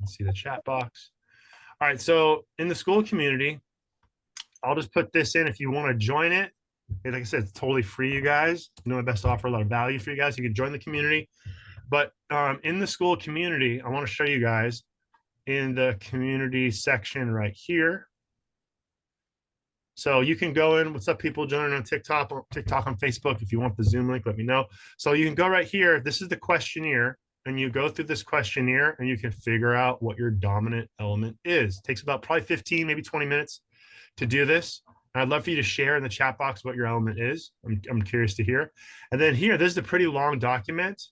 Let's see the chat box. All right, so in the school community, I'll just put this in if you want to join it. Like I said, it's totally free, you guys. You know, my best to offer a lot of value for you guys. You can join the community. But in the school community, I want to show you guys in the community section right here. So you can go in. What's up, people joining on TikTok on Facebook? If you want the Zoom link, let me know. So you can go right here. This is the questionnaire, and you go through this questionnaire, and you can figure out what your dominant element is. It takes about probably 15, maybe 20 minutes to do this. And I'd love for you to share in the chat box what your element is. I'm curious to hear. And then here, this is a pretty long document,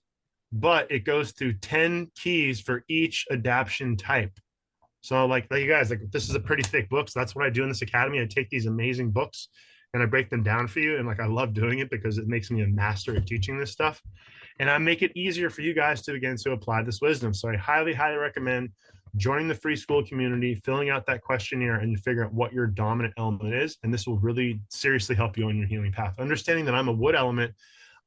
but it goes through 10 keys for each adaptation type. So like you guys, like this is a pretty thick book. So that's what I do in this academy. I take these amazing books and I break them down for you. And like, I love doing it because it makes me a master at teaching this stuff. And I make it easier for you guys to, again, to apply this wisdom. So I highly, highly recommend joining the free school community, filling out that questionnaire, and you figure out what your dominant element is. And this will really seriously help you on your healing path. Understanding that I'm a wood element,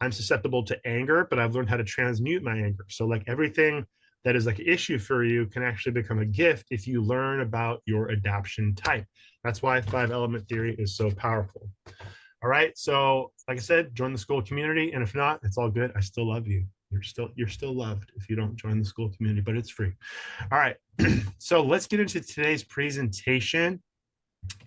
I'm susceptible to anger, but I've learned how to transmute my anger. So like everything that is like an issue for you can actually become a gift if you learn about your adaptation type. That's why 5-element theory is so powerful. All right, so like I said, join the school community, and if not, it's all good. I still love you. You're still loved if you don't join the school community, but it's free. All right, so let's get into today's presentation.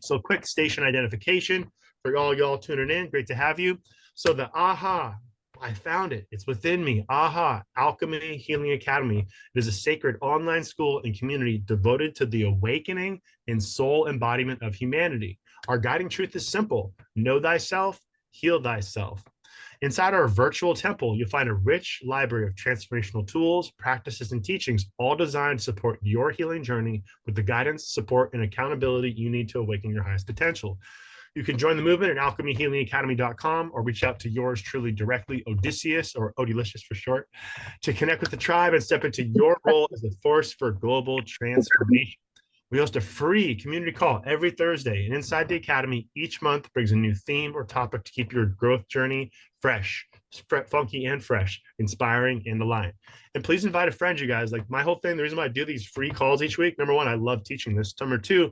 So quick station identification for all y'all tuning in. Great to have you. So the aha, I found it. It's within me. AHA, Alchemy Healing Academy. It is a sacred online school and community devoted to the awakening and soul embodiment of humanity. Our guiding truth is simple. Know thyself, heal thyself. Inside our virtual temple, you'll find a rich library of transformational tools, practices, and teachings, all designed to support your healing journey with the guidance, support, and accountability you need to awaken your highest potential. You can join the movement at alchemyhealingacademy.com or reach out to yours truly directly, Odysseus, or Odylicious for short, to connect with the tribe and step into your role as a force for global transformation. We host a free community call every Thursday, and inside the academy, each month brings a new theme or topic to keep your growth journey fresh, funky and fresh, inspiring and aligned. And please invite a friend, you guys. Like my whole thing, the reason why I do these free calls each week, number one, I love teaching this. Number two,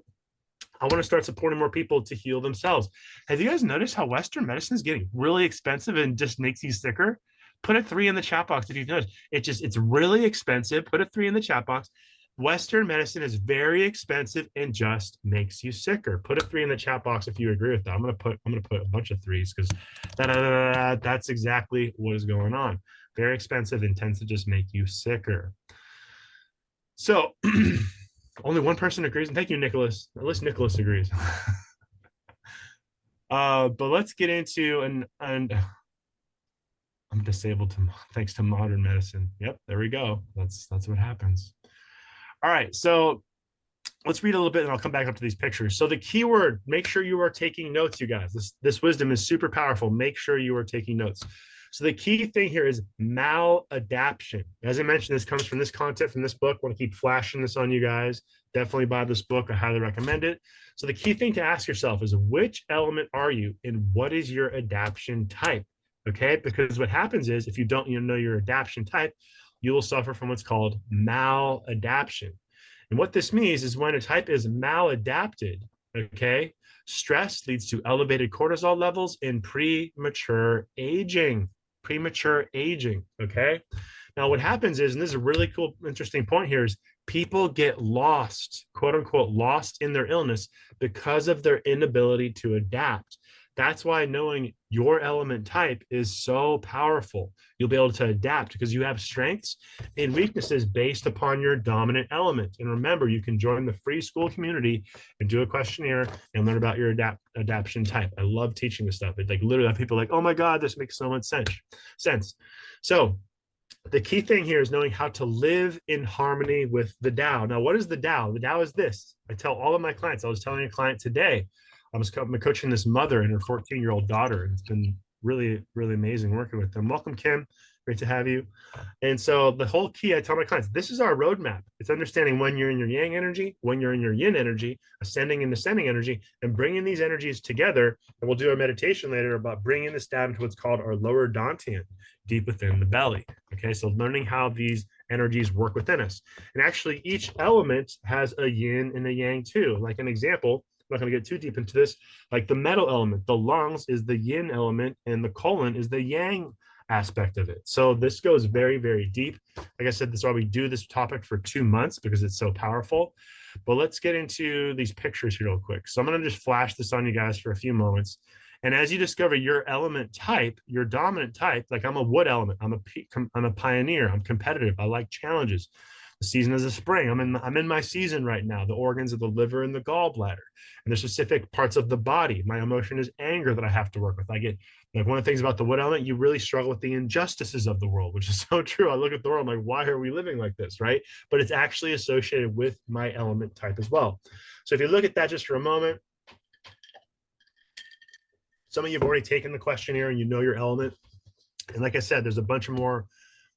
I want to start supporting more people to heal themselves. Have you guys noticed how Western medicine is getting really expensive and just makes you sicker? Put a 3 in the chat box if you've noticed. It's really expensive. Put a 3 in the chat box. Western medicine is very expensive and just makes you sicker. Put a 3 in the chat box if you agree with that. I'm gonna put a bunch of 3s because that's exactly what is going on. Very expensive and tends to just make you sicker. So only one person agrees, and thank you, Nicholas. At least Nicholas agrees. But let's get into and I'm disabled thanks to modern medicine. Yep, there we go. That's what happens. All right, so let's read a little bit, and I'll come back up to these pictures. So the keyword, make sure you are taking notes, you guys. This wisdom is super powerful. Make sure you are taking notes. So the key thing here is maladaptation. As I mentioned, this comes from this content from this book. I want to keep flashing this on you guys. Definitely buy this book. I highly recommend it. So the key thing to ask yourself is, which element are you and what is your adaptation type? Okay, because what happens is if you don't know your adaptation type, you will suffer from what's called maladaptation. And what this means is when a type is maladapted, okay, stress leads to elevated cortisol levels and premature aging. Okay? Now, what happens is, and this is a really cool, interesting point here, is people get lost, quote unquote, lost in their illness because of their inability to adapt. That's why knowing your element type is so powerful. You'll be able to adapt because you have strengths and weaknesses based upon your dominant element. And remember, you can join the free school community and do a questionnaire and learn about your adaptation type. I love teaching this stuff. It like literally have people like, oh my God, this makes so much sense. So the key thing here is knowing how to live in harmony with the Tao. Now, what is the Tao? The Tao is this. I tell all of my clients, I was telling a client today, I'm coaching this mother and her 14-year-old daughter. It's been really, really amazing working with them. Welcome, Kim. Great to have you. And so the whole key, I tell my clients, this is our roadmap. It's understanding when you're in your yang energy, when you're in your yin energy, ascending and descending energy, and bringing these energies together. And we'll do a meditation later about bringing this down to what's called our lower dantian, deep within the belly. Okay, so learning how these energies work within us. And actually, each element has a yin and a yang too. Like an example, I'm not going to get too deep into this, like the metal element, the lungs is the yin element and the colon is the yang aspect of it. So this goes very, very deep. Like I said, this is why we do this topic for 2 months, because it's so powerful. But let's get into these pictures here real quick. So I'm going to just flash this on you guys for a few moments. And as you discover your element type, your dominant type, like I'm a wood element, I'm a pioneer, I'm competitive, I like challenges. The season is a spring. I'm in my season right now. The organs of the liver and the gallbladder, and the specific parts of the body. My emotion is anger that I have to work with. I get, like, one of the things about the wood element, you really struggle with the injustices of the world, which is so true. I look at the world, I'm like, why are we living like this, right? But it's actually associated with my element type as well. So if you look at that just for a moment, some of you have already taken the questionnaire and you know your element. And like I said, there's a bunch more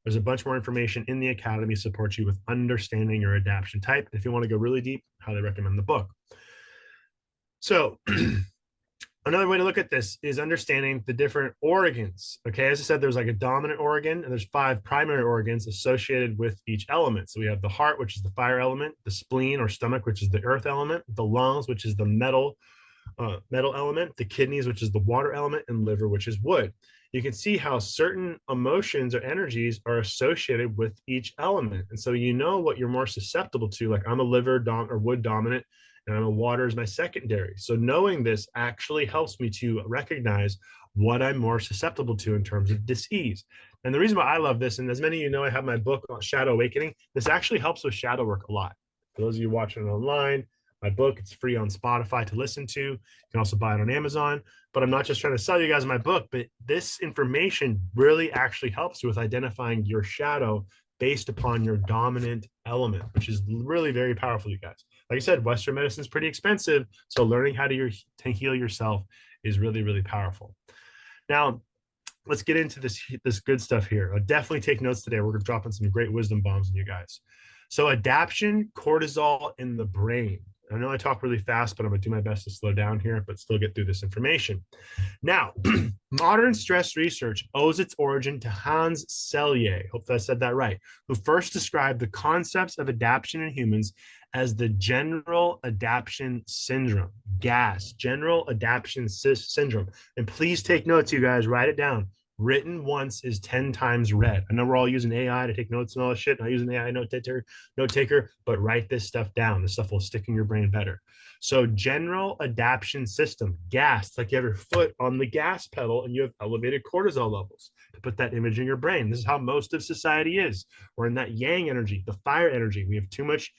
information in the Academy to support you with understanding your adaptation type. If you want to go really deep, highly recommend the book. So another way to look at this is understanding the different organs. Okay, as I said, there's like a dominant organ, and there's 5 primary organs associated with each element. So we have the heart, which is the fire element, the spleen or stomach, which is the earth element, the lungs, which is the metal element, the kidneys, which is the water element, and liver, which is wood. You can see how certain emotions or energies are associated with each element. And so you know what you're more susceptible to. Like I'm a liver or wood dominant, and I'm a water is my secondary. So knowing this actually helps me to recognize what I'm more susceptible to in terms of disease. And the reason why I love this, and as many of you know, I have my book on Shadow Awakening. This actually helps with shadow work a lot. For those of you watching it online, my book, it's free on Spotify to listen to. You can also buy it on Amazon. But I'm not just trying to sell you guys my book, but this information really actually helps you with identifying your shadow based upon your dominant element, which is really very powerful, you guys. Like I said, Western medicine is pretty expensive, so learning how to heal yourself is really, really powerful. Now, let's get into this good stuff here. I'll definitely take notes today. We're dropping some great wisdom bombs on you guys. So adaptation, cortisol in the brain. I know I talk really fast, but I'm going to do my best to slow down here, but still get through this information. Now, modern stress research owes its origin to Hans Selye, hope I said that right, who first described the concepts of adaptation in humans as the general adaptation syndrome, GAS, general adaptation syndrome. And please take notes, you guys, write it down. Written once is 10 times read. I know we're all using AI to take notes and all this shit. I'm using AI note taker, but write this stuff down. This stuff will stick in your brain better. So general adaptation system, gas, like you have your foot on the gas pedal and you have elevated cortisol levels. To put that image in your brain, this is how most of society is. We're in that yang energy, the fire energy. We have too much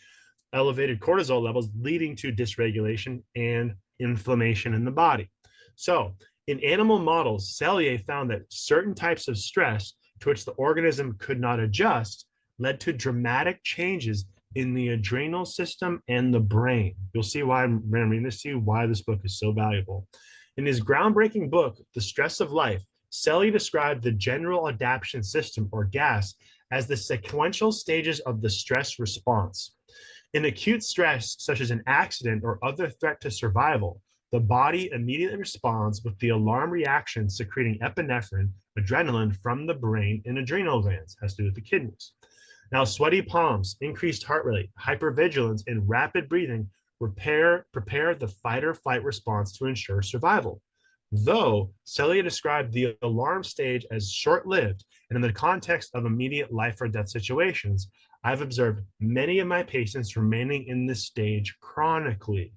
elevated cortisol levels, leading to dysregulation and inflammation in the body. So in animal models, Selye found that certain types of stress to which the organism could not adjust led to dramatic changes in the adrenal system and the brain. You'll see why I'm reading this to you, why this book is so valuable. In his groundbreaking book, The Stress of Life, Selye described the general adaptation system, or GAS, as the sequential stages of the stress response. In acute stress, such as an accident or other threat to survival, the body immediately responds with the alarm reaction, secreting epinephrine, adrenaline from the brain and adrenal glands, has to do with the kidneys. Now, sweaty palms, increased heart rate, hypervigilance, and rapid breathing prepare the fight or flight response to ensure survival. Though Selye described the alarm stage as short-lived and in the context of immediate life or death situations, I've observed many of my patients remaining in this stage chronically.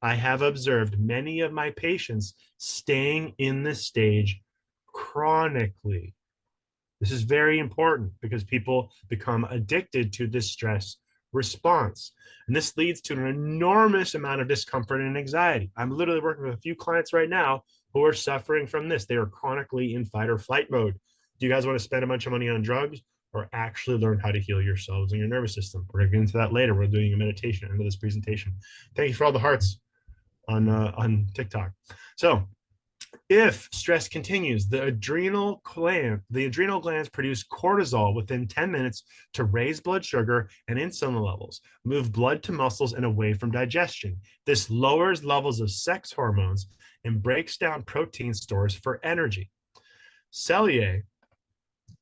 I have observed many of my patients staying in this stage chronically. This is very important because people become addicted to this stress response. And this leads to an enormous amount of discomfort and anxiety. I'm literally working with a few clients right now who are suffering from this. They are chronically in fight or flight mode. Do you guys want to spend a bunch of money on drugs or actually learn how to heal yourselves and your nervous system? We're going to get into that later. We're doing a meditation into this presentation. Thank you for all the hearts on TikTok. So if stress continues, the adrenal glands produce cortisol within 10 minutes to raise blood sugar and insulin levels, move blood to muscles and away from digestion. This lowers levels of sex hormones and breaks down protein stores for energy. Selye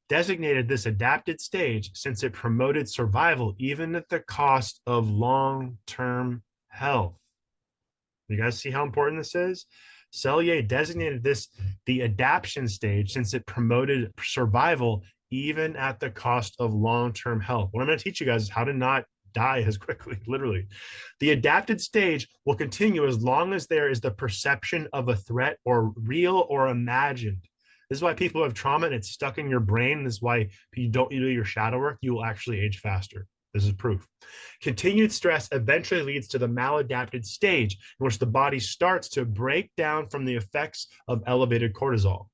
designated this adapted stage since it promoted survival even at the cost of long-term health. You guys see how important this is? Selye designated this the adaptation stage since it promoted survival even at the cost of long-term health. What I'm going to teach you guys is how to not die as quickly, literally. The adapted stage will continue as long as there is the perception of a threat, or real or imagined. This is why people have trauma and it's stuck in your brain. This is why you don't do your shadow work. You will actually age faster. This is proof. Continued stress eventually leads to the maladapted stage in which the body starts to break down from the effects of elevated cortisol.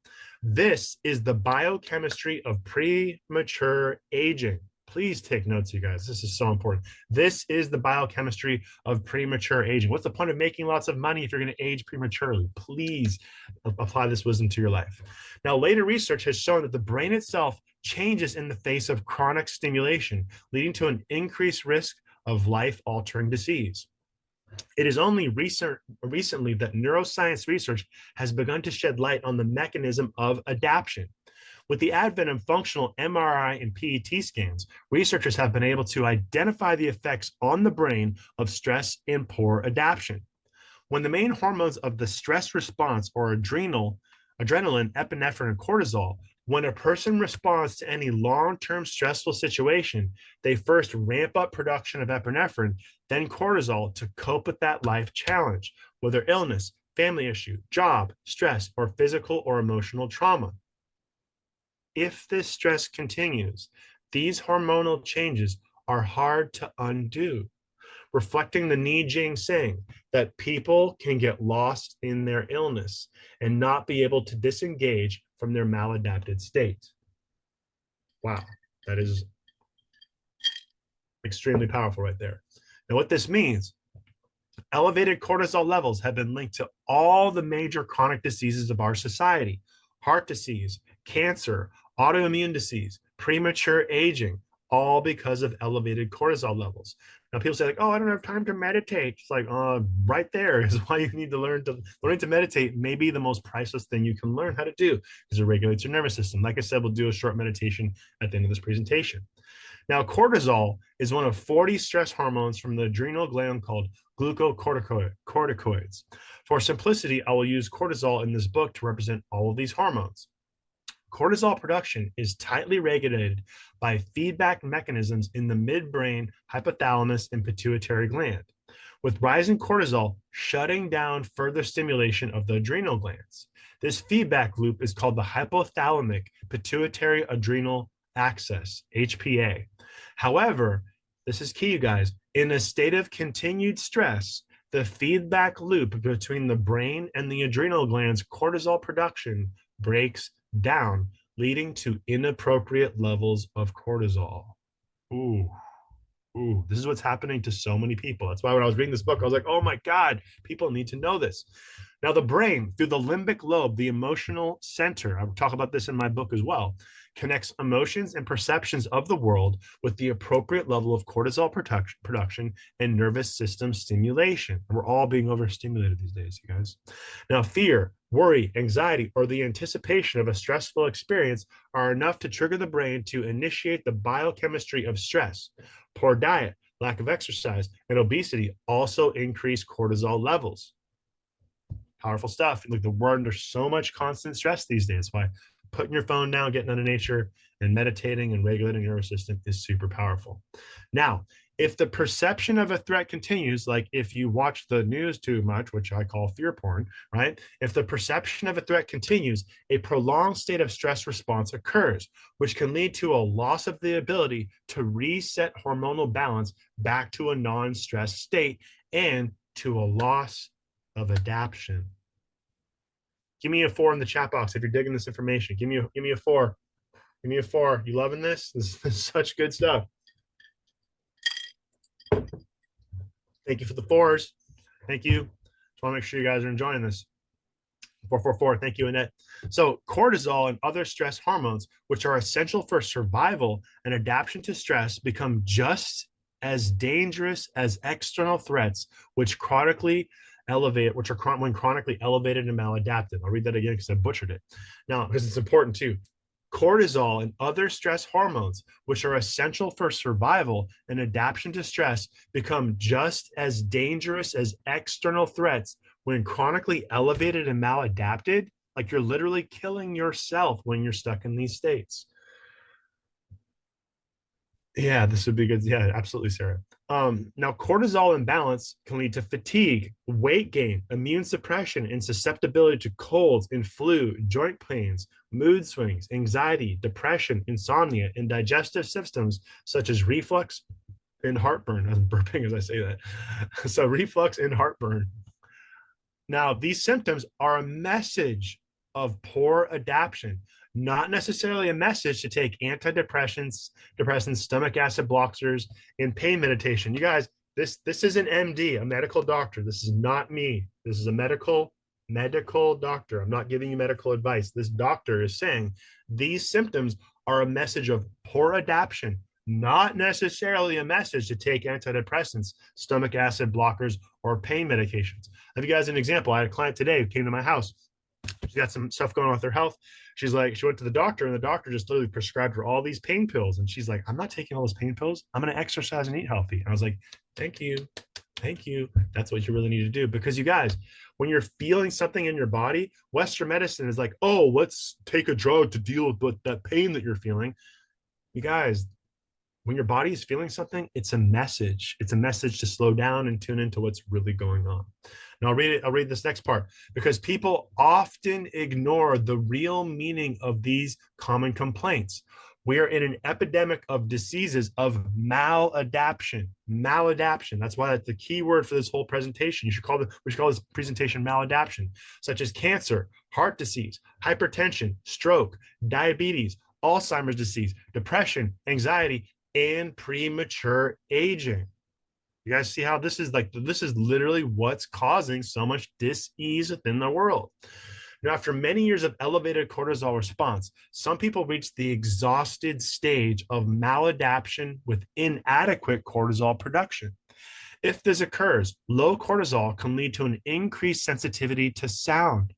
This is the biochemistry of premature aging. Please take notes, you guys. This is so important. This is the biochemistry of premature aging. What's the point of making lots of money if you're going to age prematurely? Please apply this wisdom to your life. Now, later research has shown that the brain itself changes in the face of chronic stimulation, leading to an increased risk of life-altering disease. It is only recently that neuroscience research has begun to shed light on the mechanism of adaptation. With the advent of functional MRI and PET scans, researchers have been able to identify the effects on the brain of stress and poor adaptation. When the main hormones of the stress response are adrenaline, epinephrine, and cortisol, when a person responds to any long-term stressful situation, they first ramp up production of epinephrine, then cortisol to cope with that life challenge, whether illness, family issue, job, stress, or physical or emotional trauma. If this stress continues, these hormonal changes are hard to undo, reflecting the Ni Jing saying that people can get lost in their illness and not be able to disengage from their maladapted state. Wow, that is extremely powerful right there. Now, what this means, elevated cortisol levels have been linked to all the major chronic diseases of our society: heart disease, cancer, autoimmune disease, premature aging, all because of elevated cortisol levels. Now, people say, like, oh, I don't have time to meditate. It's like, right there is why you need to learn to meditate. May be the most priceless thing you can learn how to do, because it regulates your nervous system. Like I said, we'll do a short meditation at the end of this presentation. Now, cortisol is one of 40 stress hormones from the adrenal gland called glucocorticoids. For simplicity, I will use cortisol in this book to represent all of these hormones. Cortisol production is tightly regulated by feedback mechanisms in the midbrain, hypothalamus, and pituitary gland, with rising cortisol shutting down further stimulation of the adrenal glands. This feedback loop is called the hypothalamic pituitary adrenal axis, HPA. However, this is key, you guys, in a state of continued stress, the feedback loop between the brain and the adrenal glands' cortisol production breaks down, leading to inappropriate levels of cortisol. Ooh, this is what's happening to so many people. That's why when I was reading this book, I was like, oh my God, people need to know this. Now, the brain, through the limbic lobe, the emotional center, I'll talk about this in my book as well, connects emotions and perceptions of the world with the appropriate level of cortisol production and nervous system stimulation. And we're all being overstimulated these days, you guys. Now, fear, worry, anxiety, or the anticipation of a stressful experience are enough to trigger the brain to initiate the biochemistry of stress. Poor diet, lack of exercise, and obesity also increase cortisol levels. Powerful stuff. Like, the world, there's so much constant stress these days. Why putting your phone down, getting out of nature, and meditating and regulating your nervous system is super powerful. Now, if the perception of a threat continues, like if you watch the news too much, which I call fear porn, right? If the perception of a threat continues, a prolonged state of stress response occurs, which can lead to a loss of the ability to reset hormonal balance back to a non-stress state and to a loss of adaptation. Give me a 4 in the chat box if you're digging this information. Give me a 4. Give me a 4. You loving this? This is such good stuff. Thank you for the 4s. Thank you. Just want to make sure you guys are enjoying this. 444. Thank you, Annette. So cortisol and other stress hormones, which are essential for survival and adaptation to stress, become just as dangerous as external threats, which chronically elevate, when chronically elevated and maladapted. I'll read that again because I butchered it. Now, because it's important too. Cortisol and other stress hormones, which are essential for survival and adaptation to stress, become just as dangerous as external threats when chronically elevated and maladapted. Like you're literally killing yourself when you're stuck in these states. Yeah, this would be good. Yeah, absolutely, Sarah. Now, cortisol imbalance can lead to fatigue, weight gain, immune suppression, and susceptibility to colds and flu, joint pains, mood swings, anxiety, depression, insomnia, and digestive systems such as reflux and heartburn. I'm burping as I say that. So, reflux and heartburn. Now, these symptoms are a message of poor adaptation, not necessarily a message to take antidepressants, stomach acid blockers, and pain meditation. You guys, this is an MD, a medical doctor. This is not me. This is a medical doctor. I'm not giving you medical advice. This doctor is saying these symptoms are a message of poor adaptation, not necessarily a message to take antidepressants, stomach acid blockers, or pain medications. I'll give you guys an example. I had a client today who came to my house. She got some stuff going on with her health. She's like, she went to the doctor, and the doctor just literally prescribed her all these pain pills. And she's like, I'm not taking all those pain pills. I'm going to exercise and eat healthy. And I was like, thank you. Thank you. That's what you really need to do. Because you guys, when you're feeling something in your body, Western medicine is like, oh, let's take a drug to deal with that pain that you're feeling. You guys, when your body is feeling something, it's a message. It's a message to slow down and tune into what's really going on. Now I'll read this next part because people often ignore the real meaning of these common complaints. We are in an epidemic of diseases of maladaptation. Maladaptation. That's why that's the key word for this whole presentation. We should call this presentation maladaptation, such as cancer, heart disease, hypertension, stroke, diabetes, Alzheimer's disease, depression, anxiety, and premature aging. You guys see how this is literally what's causing so much dis-ease within the world. Now, after many years of elevated cortisol response, some people reach the exhausted stage of maladaptation with inadequate cortisol production. If this occurs, low cortisol can lead to an increased sensitivity to sound,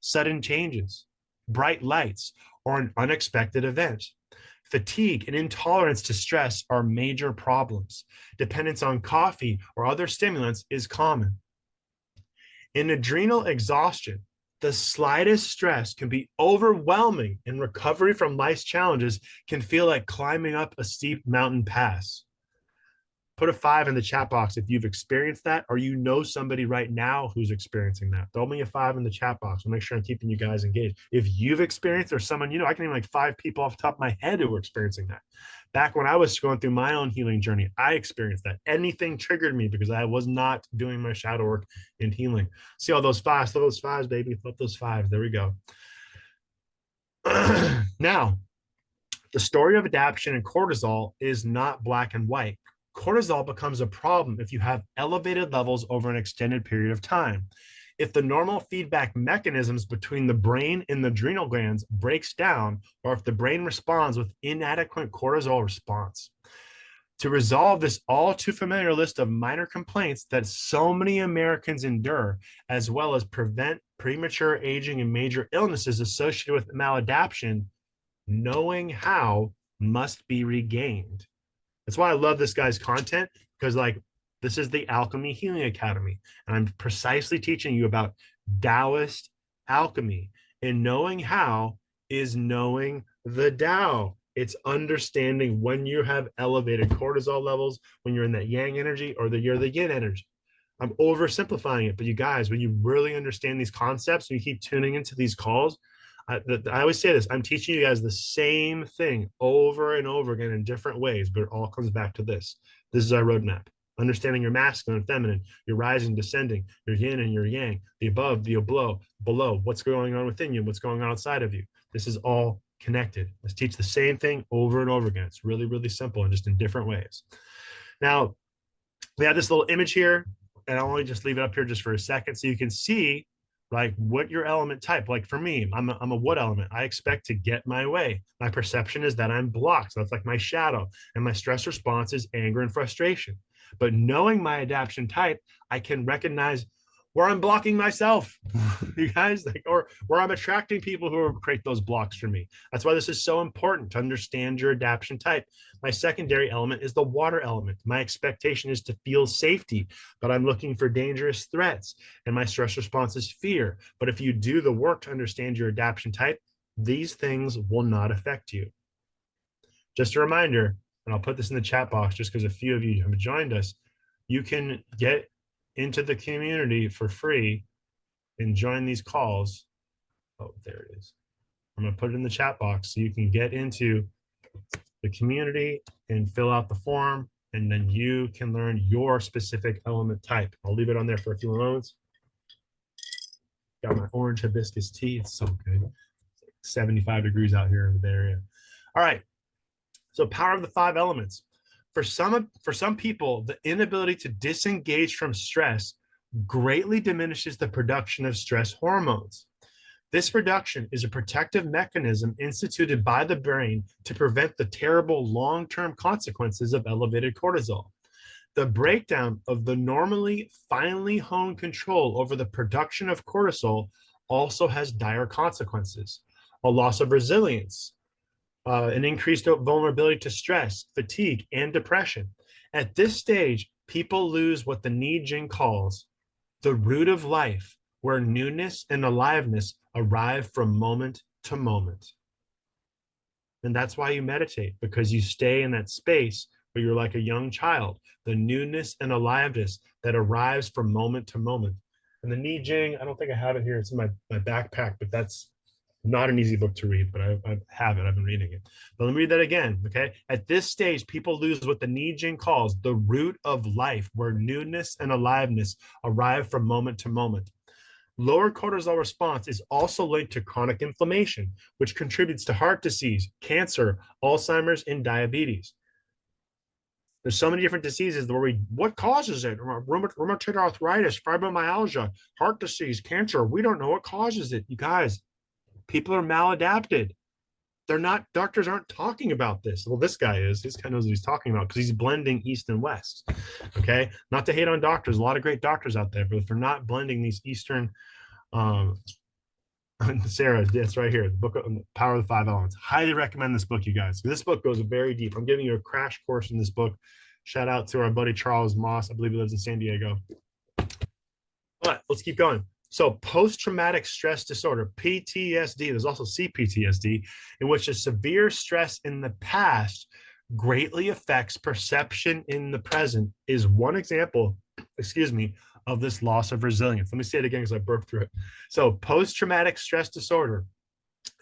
sudden changes, bright lights, or an unexpected event. Fatigue and intolerance to stress are major problems. Dependence on coffee or other stimulants is common. In adrenal exhaustion, the slightest stress can be overwhelming, and recovery from life's challenges can feel like climbing up a steep mountain pass. Put a 5 in the chat box if you've experienced that, or you know somebody right now who's experiencing that. Throw me a 5 in the chat box. I'll make sure I'm keeping you guys engaged. If you've experienced, or someone, I can name like 5 people off the top of my head who were experiencing that. Back when I was going through my own healing journey, I experienced that. Anything triggered me because I was not doing my shadow work in healing. See all those 5s? Throw those 5s, baby. Flip those 5s. There we go. Now, the story of adaptation and cortisol is not black and white. Cortisol becomes a problem if you have elevated levels over an extended period of time. If the normal feedback mechanisms between the brain and the adrenal glands breaks down, or if the brain responds with inadequate cortisol response. To resolve this all too familiar list of minor complaints that so many Americans endure, as well as prevent premature aging and major illnesses associated with maladaptation, knowing how must be regained. That's why I love this guy's content, because this is the Alchemy Healing Academy, and I'm precisely teaching you about Taoist alchemy. And knowing how is knowing the Tao. It's understanding when you have elevated cortisol levels, when you're in that yang energy, or you're the yin energy. I'm oversimplifying it, but you guys, when you really understand these concepts, and you keep tuning into these calls, I always say this, I'm teaching you guys the same thing over and over again in different ways, but it all comes back to this. This is our roadmap. Understanding your masculine and feminine, your rising, descending, your yin and your yang, the above, the below, what's going on within you, what's going on outside of you. This is all connected. Let's teach the same thing over and over again. It's really, really simple and just in different ways. Now, we have this little image here, and I'll only just leave it up here just for a second so you can see what your element type. Like for me, I'm a wood element. I expect to get my way. My perception is that I'm blocked. So that's like my shadow, and my stress response is anger and frustration. But knowing my adaptation type, I can recognize or I'm blocking myself, you guys, like, or I'm attracting people who create those blocks for me. That's why this is so important, to understand your adaptation type. My secondary element is the water element. My expectation is to feel safety, but I'm looking for dangerous threats. And my stress response is fear. But if you do the work to understand your adaptation type, these things will not affect you. Just a reminder, and I'll put this in the chat box just because a few of you have joined us, you can get into the community for free and join these calls. Oh, there it is. I'm going to put it in the chat box so you can get into the community and fill out the form, and then you can learn your specific element type. I'll leave it on there for a few moments. Got my orange hibiscus tea. It's so good. 75 degrees out here in the Bay Area. All right. So power of the 5 elements. For some people, the inability to disengage from stress greatly diminishes the production of stress hormones. This reduction is a protective mechanism instituted by the brain to prevent the terrible long-term consequences of elevated cortisol. The breakdown of the normally finely honed control over the production of cortisol also has dire consequences: a loss of resilience, an increased vulnerability to stress, fatigue, and depression. At this stage, people lose what the Ni Jing calls the root of life, where newness and aliveness arrive from moment to moment. And that's why you meditate, because you stay in that space where you're like a young child, the newness and aliveness that arrives from moment to moment. And the Ni Jing, I don't think I have it here. It's in my backpack, but that's not an easy book to read, but I have it. I've been reading it. But let me read that again, okay? At this stage, people lose what the Ni Jing calls the root of life, where newness and aliveness arrive from moment to moment. Lower cortisol response is also linked to chronic inflammation, which contributes to heart disease, cancer, Alzheimer's, and diabetes. There's so many different diseases where what causes it? Rheumatoid arthritis, fibromyalgia, heart disease, cancer. We don't know what causes it. You guys, people are maladapted. Doctors aren't talking about this. Well, this guy is. This guy knows what he's talking about because he's blending East and West. Okay. Not to hate on doctors. A lot of great doctors out there, but if they're not blending these Eastern, Sarah, it's right here. The book, Power of the 5 Elements. Highly recommend this book, you guys. This book goes very deep. I'm giving you a crash course in this book. Shout out to our buddy Charles Moss. I believe he lives in San Diego. But let's keep going. So post-traumatic stress disorder, PTSD, there's also CPTSD, in which a severe stress in the past greatly affects perception in the present, is one example, of this loss of resilience. Let me say it again because I burped through it. So post-traumatic stress disorder,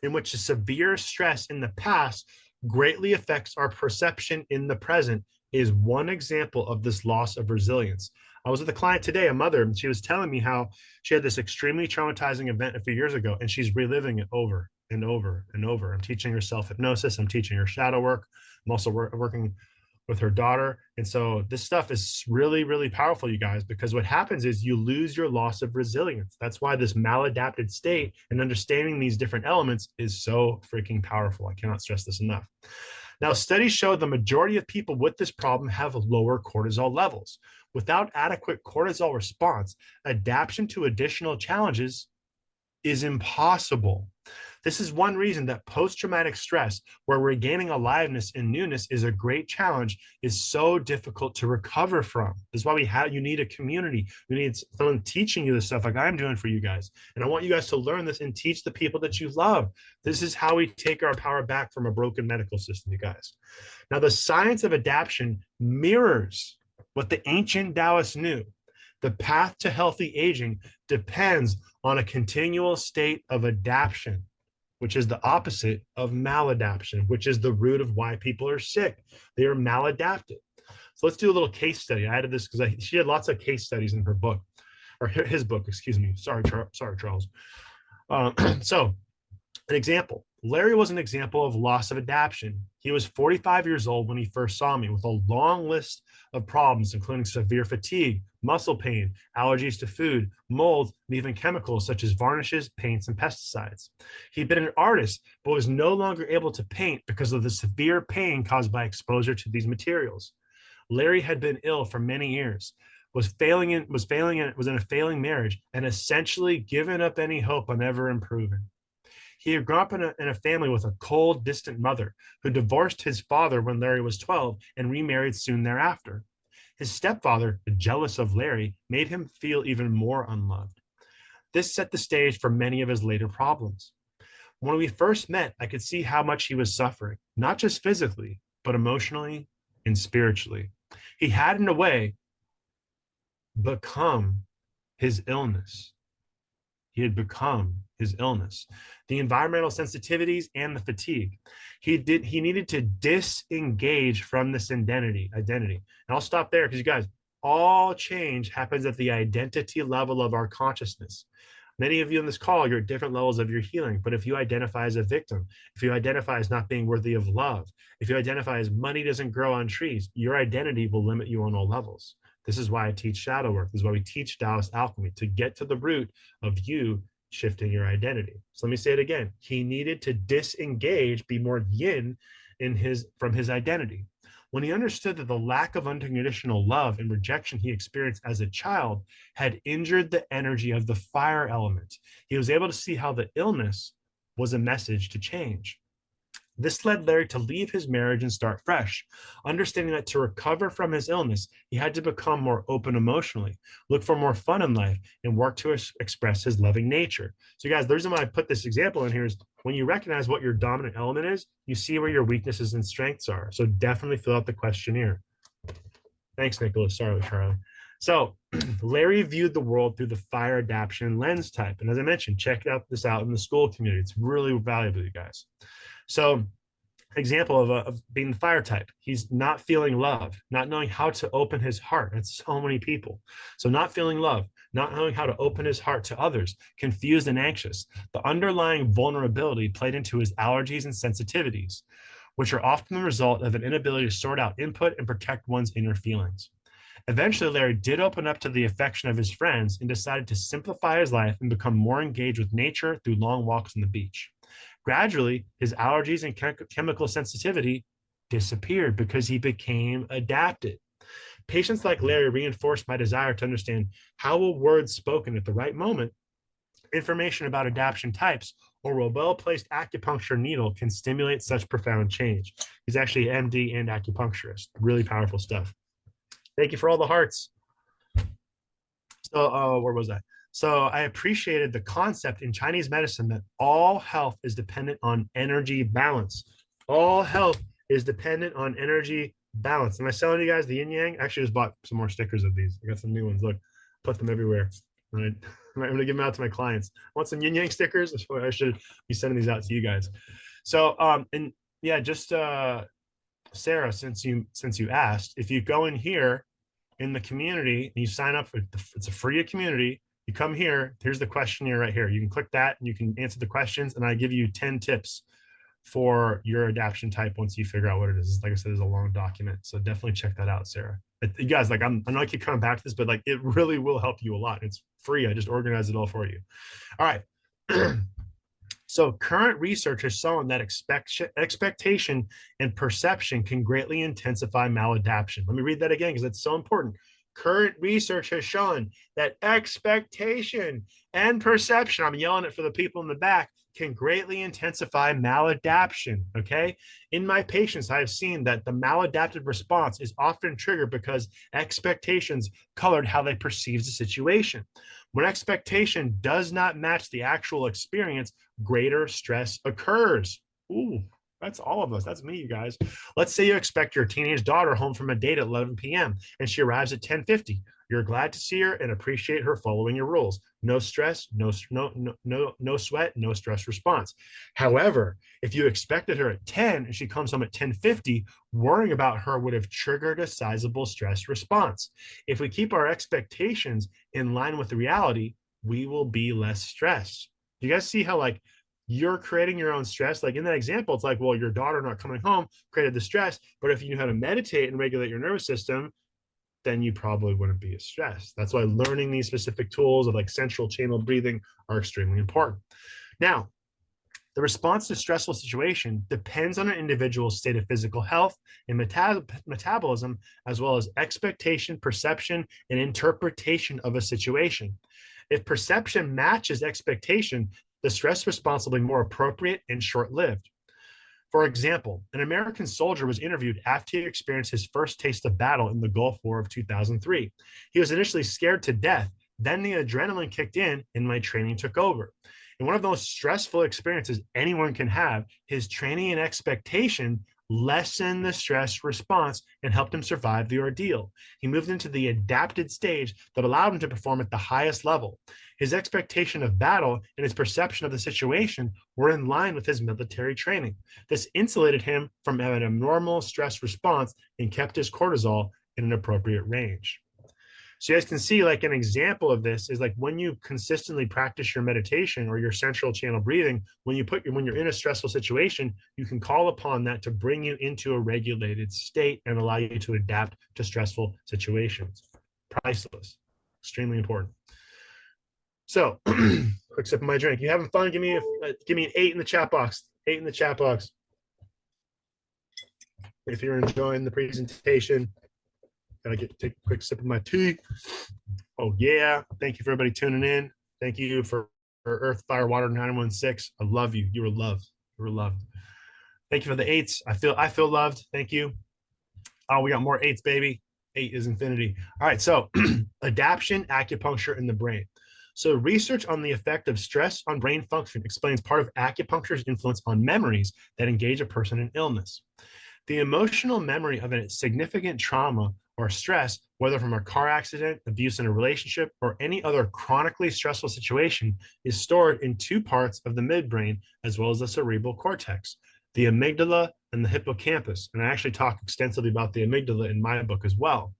in which a severe stress in the past greatly affects our perception in the present, is one example of this loss of resilience. I was with a client today, a mother, and she was telling me how she had this extremely traumatizing event a few years ago, and she's reliving it over and over and over. I'm teaching her self-hypnosis. I'm teaching her shadow work. I'm also working with her daughter. And so this stuff is really, really powerful, you guys, because what happens is you lose your loss of resilience. That's why this maladapted state and understanding these different elements is so freaking powerful. I cannot stress this enough. Now, studies show the majority of people with this problem have lower cortisol levels. Without adequate cortisol response, adaptation to additional challenges is impossible. This is one reason that post-traumatic stress, where regaining aliveness and newness is a great challenge, is so difficult to recover from. This is why you need a community. You need someone teaching you this stuff like I'm doing for you guys. And I want you guys to learn this and teach the people that you love. This is how we take our power back from a broken medical system, you guys. Now, the science of adaptation mirrors what the ancient Taoists knew. The path to healthy aging depends on a continual state of adaptation, which is the opposite of maladaptation, which is the root of why people are sick. They are maladapted. So let's do a little case study. I added this because she had lots of case studies in her book, or his book, excuse me. Sorry, Charles. So an example. Larry was an example of loss of adaptation. He was 45 years old when he first saw me with a long list of problems, including severe fatigue, muscle pain, allergies to food, mold, and even chemicals such as varnishes, paints, and pesticides. He'd been an artist, but was no longer able to paint because of the severe pain caused by exposure to these materials. Larry had been ill for many years, was in a failing marriage, and essentially given up any hope on ever improving. He had grown up in a family with a cold, distant mother who divorced his father when Larry was 12 and remarried soon thereafter. His stepfather, jealous of Larry, made him feel even more unloved. This set the stage for many of his later problems. When we first met, I could see how much he was suffering, not just physically, but emotionally and spiritually. He had, in a way, become his illness. He had become his illness. The environmental sensitivities and the fatigue. He needed to disengage from this identity. And I'll stop there because you guys, all change happens at the identity level of our consciousness. Many of you on this call, you're at different levels of your healing. But if you identify as a victim, if you identify as not being worthy of love, if you identify as money doesn't grow on trees, your identity will limit you on all levels. This is why I teach shadow work. This is why we teach Taoist alchemy, to get to the root of you shifting your identity. So let me say it again. He needed to disengage, be more yin from his identity. When he understood that the lack of unconditional love and rejection he experienced as a child had injured the energy of the fire element, he was able to see how the illness was a message to change. This led Larry to leave his marriage and start fresh, understanding that to recover from his illness, he had to become more open emotionally, look for more fun in life, and work to express his loving nature. So, guys, the reason why I put this example in here is when you recognize what your dominant element is, you see where your weaknesses and strengths are. So definitely fill out the questionnaire. Thanks, Nicholas. Sorry, Charlie. So Larry viewed the world through the fire adaptation lens type. And as I mentioned, check this out in the school community. It's really valuable, you guys. So example of being the fire type, he's not feeling love, not knowing how to open his heart. That's so many people. So not feeling love, not knowing how to open his heart to others, confused and anxious. The underlying vulnerability played into his allergies and sensitivities, which are often the result of an inability to sort out input and protect one's inner feelings. Eventually, Larry did open up to the affection of his friends and decided to simplify his life and become more engaged with nature through long walks on the beach. Gradually, his allergies and chemical sensitivity disappeared because he became adapted. Patients like Larry reinforced my desire to understand how a word spoken at the right moment, information about adaptation types, or a well-placed acupuncture needle can stimulate such profound change. He's actually an MD and acupuncturist. Really powerful stuff. Thank you for all the hearts. So, where was I? So I appreciated the concept in Chinese medicine that all health is dependent on energy balance. All health is dependent on energy balance. Am I selling you guys the yin yang? Actually, just bought some more stickers of these. I got some new ones. Look, put them everywhere. Right? I'm going to give them out to my clients. Want some yin yang stickers? I should be sending these out to you guys. So, and yeah, just Sarah, since you asked, if you go in here in the community and you sign up for it's a free community. You come here, here's the questionnaire right here. You can click that and you can answer the questions, and I give you 10 tips for your adaptation type once you figure out what it is. Like I said, it's a long document. So definitely check that out, Sarah. You guys, like I know I keep coming back to this, but like it really will help you a lot. It's free. I just organized it all for you. All right. So current research has shown that expectation and perception can greatly intensify maladaptation. Let me read that again because it's so important. Current research has shown that expectation and perception, I'm yelling it for the people in the back, can greatly intensify maladaptation, okay? In my patients, I have seen that the maladaptive response is often triggered because expectations colored how they perceive the situation. When expectation does not match the actual experience, greater stress occurs. Ooh, that's all of us. That's me, you guys. Let's say you expect your teenage daughter home from a date at 11 p.m. and she arrives at 10:50. You're glad to see her and appreciate her following your rules. No stress, no sweat, no stress response. However, if you expected her at 10 and she comes home at 10:50, worrying about her would have triggered a sizable stress response. If we keep our expectations in line with the reality, we will be less stressed. You guys see how like you're creating your own stress? Like in that example, it's like, well, your daughter not coming home created the stress, but if you knew how to meditate and regulate your nervous system, then you probably wouldn't be as stressed. That's why learning these specific tools of like central channel breathing are extremely important. Now, The response to stressful situation depends on an individual's state of physical health and metabolism, as well as expectation, perception, and interpretation of a situation. If perception matches expectation, the stress response will be more appropriate and short-lived. For example, an American soldier was interviewed after he experienced his first taste of battle in the Gulf War of 2003. He was initially scared to death, then the adrenaline kicked in and my training took over. In one of the most stressful experiences anyone can have, his training and expectation lessened the stress response and helped him survive the ordeal. He moved into the adapted stage that allowed him to perform at the highest level. His expectation of battle and his perception of the situation were in line with his military training. This insulated him from an abnormal stress response and kept his cortisol in an appropriate range. So you guys can see, like, an example of this is like when you consistently practice your meditation or your central channel breathing, when you're in a stressful situation, you can call upon that to bring you into a regulated state and allow you to adapt to stressful situations. Priceless, extremely important. So, quick sip of my drink. You having fun? Give me an 8 in the chat box. 8 in the chat box. If you're enjoying the presentation. Gotta take a quick sip of my tea. Oh yeah. Thank you for everybody tuning in. Thank you for Earth, Fire, Water 916. I love you. You were loved. You were loved. Thank you for the 8s. I feel loved. Thank you. Oh, we got more 8s, baby. 8 is infinity. All right. So adaptation, acupuncture in the brain. So research on the effect of stress on brain function explains part of acupuncture's influence on memories that engage a person in illness. The emotional memory of a significant trauma or stress, whether from a car accident, abuse in a relationship, or any other chronically stressful situation, is stored in 2 parts of the midbrain, as well as the cerebral cortex, the amygdala and the hippocampus. And I actually talk extensively about the amygdala in my book as well.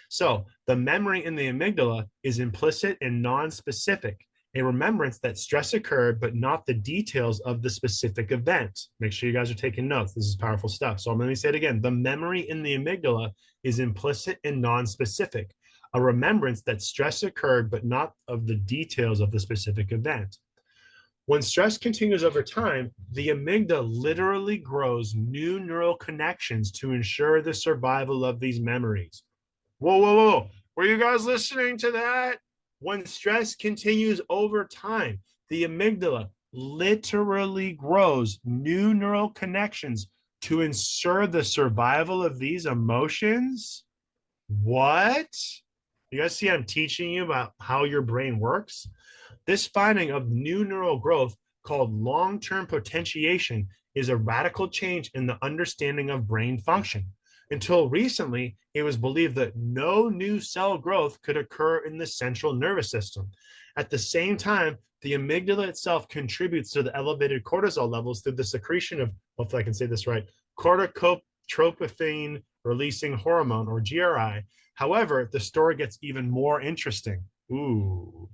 So the memory in the amygdala is implicit and non-specific, a remembrance that stress occurred, but not the details of the specific event. Make sure you guys are taking notes. This is powerful stuff. So let me say it again. The memory in the amygdala is implicit and non-specific, a remembrance that stress occurred, but not of the details of the specific event. When stress continues over time, the amygdala literally grows new neural connections to ensure the survival of these memories. Whoa, whoa, whoa. Were you guys listening to that? When stress continues over time, the amygdala literally grows new neural connections to ensure the survival of these emotions. What? You guys see I'm teaching you about how your brain works? This finding of new neural growth, called long-term potentiation, is a radical change in the understanding of brain function. Until recently, it was believed that no new cell growth could occur in the central nervous system. At the same time, the amygdala itself contributes to the elevated cortisol levels through the secretion of, hopefully I can say this right, corticotropin releasing hormone, or GRI. However, the story gets even more interesting. Ooh.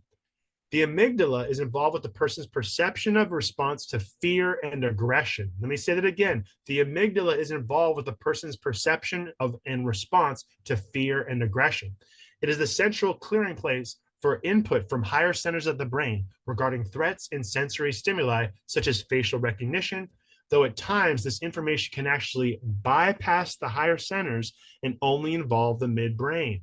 The amygdala is involved with the person's perception of response to fear and aggression. Let me say that again. The amygdala is involved with the person's perception of and response to fear and aggression. It is the central clearing place for input from higher centers of the brain regarding threats and sensory stimuli, such as facial recognition, though at times this information can actually bypass the higher centers and only involve the midbrain.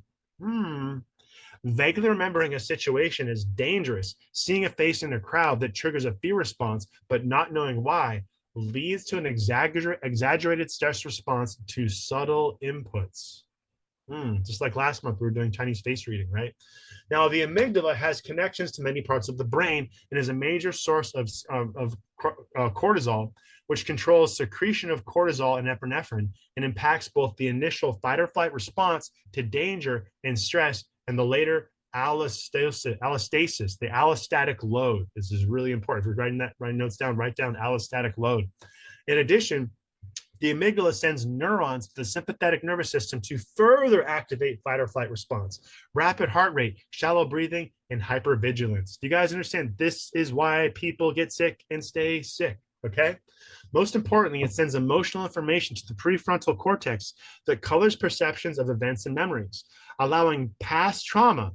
Vaguely remembering a situation is dangerous. Seeing a face in a crowd that triggers a fear response, but not knowing why, leads to an exaggerated stress response to subtle inputs. Just like last month, we were doing Chinese face reading, right? Now, the amygdala has connections to many parts of the brain and is a major source of cortisol, which controls secretion of cortisol and epinephrine and impacts both the initial fight or flight response to danger and stress and the later allostasis, the allostatic load. This is really important. If you're writing notes down, write down allostatic load. In addition, the amygdala sends neurons to the sympathetic nervous system to further activate fight or flight response, rapid heart rate, shallow breathing, and hypervigilance. Do you guys understand? This is why people get sick and stay sick, okay? Most importantly, it sends emotional information to the prefrontal cortex that colors perceptions of events and memories, allowing past trauma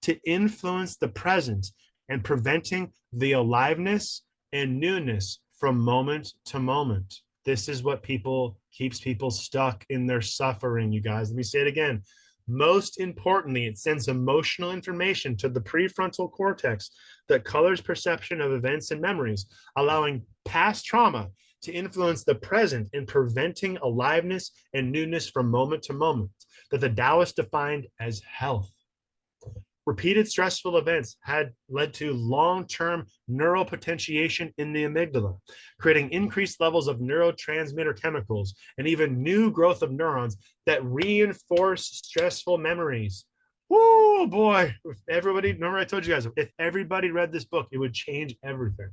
to influence the present and preventing the aliveness and newness from moment to moment. This is what keeps people stuck in their suffering, you guys. Let me say it again. Most importantly, it sends emotional information to the prefrontal cortex that colors perception of events and memories, allowing past trauma to influence the present and preventing aliveness and newness from moment to moment, that the Taoists defined as health. Repeated stressful events had led to long-term neural potentiation in the amygdala, creating increased levels of neurotransmitter chemicals and even new growth of neurons that reinforce stressful memories. Woo, boy. If everybody, remember I told you guys, if everybody read this book, it would change everything.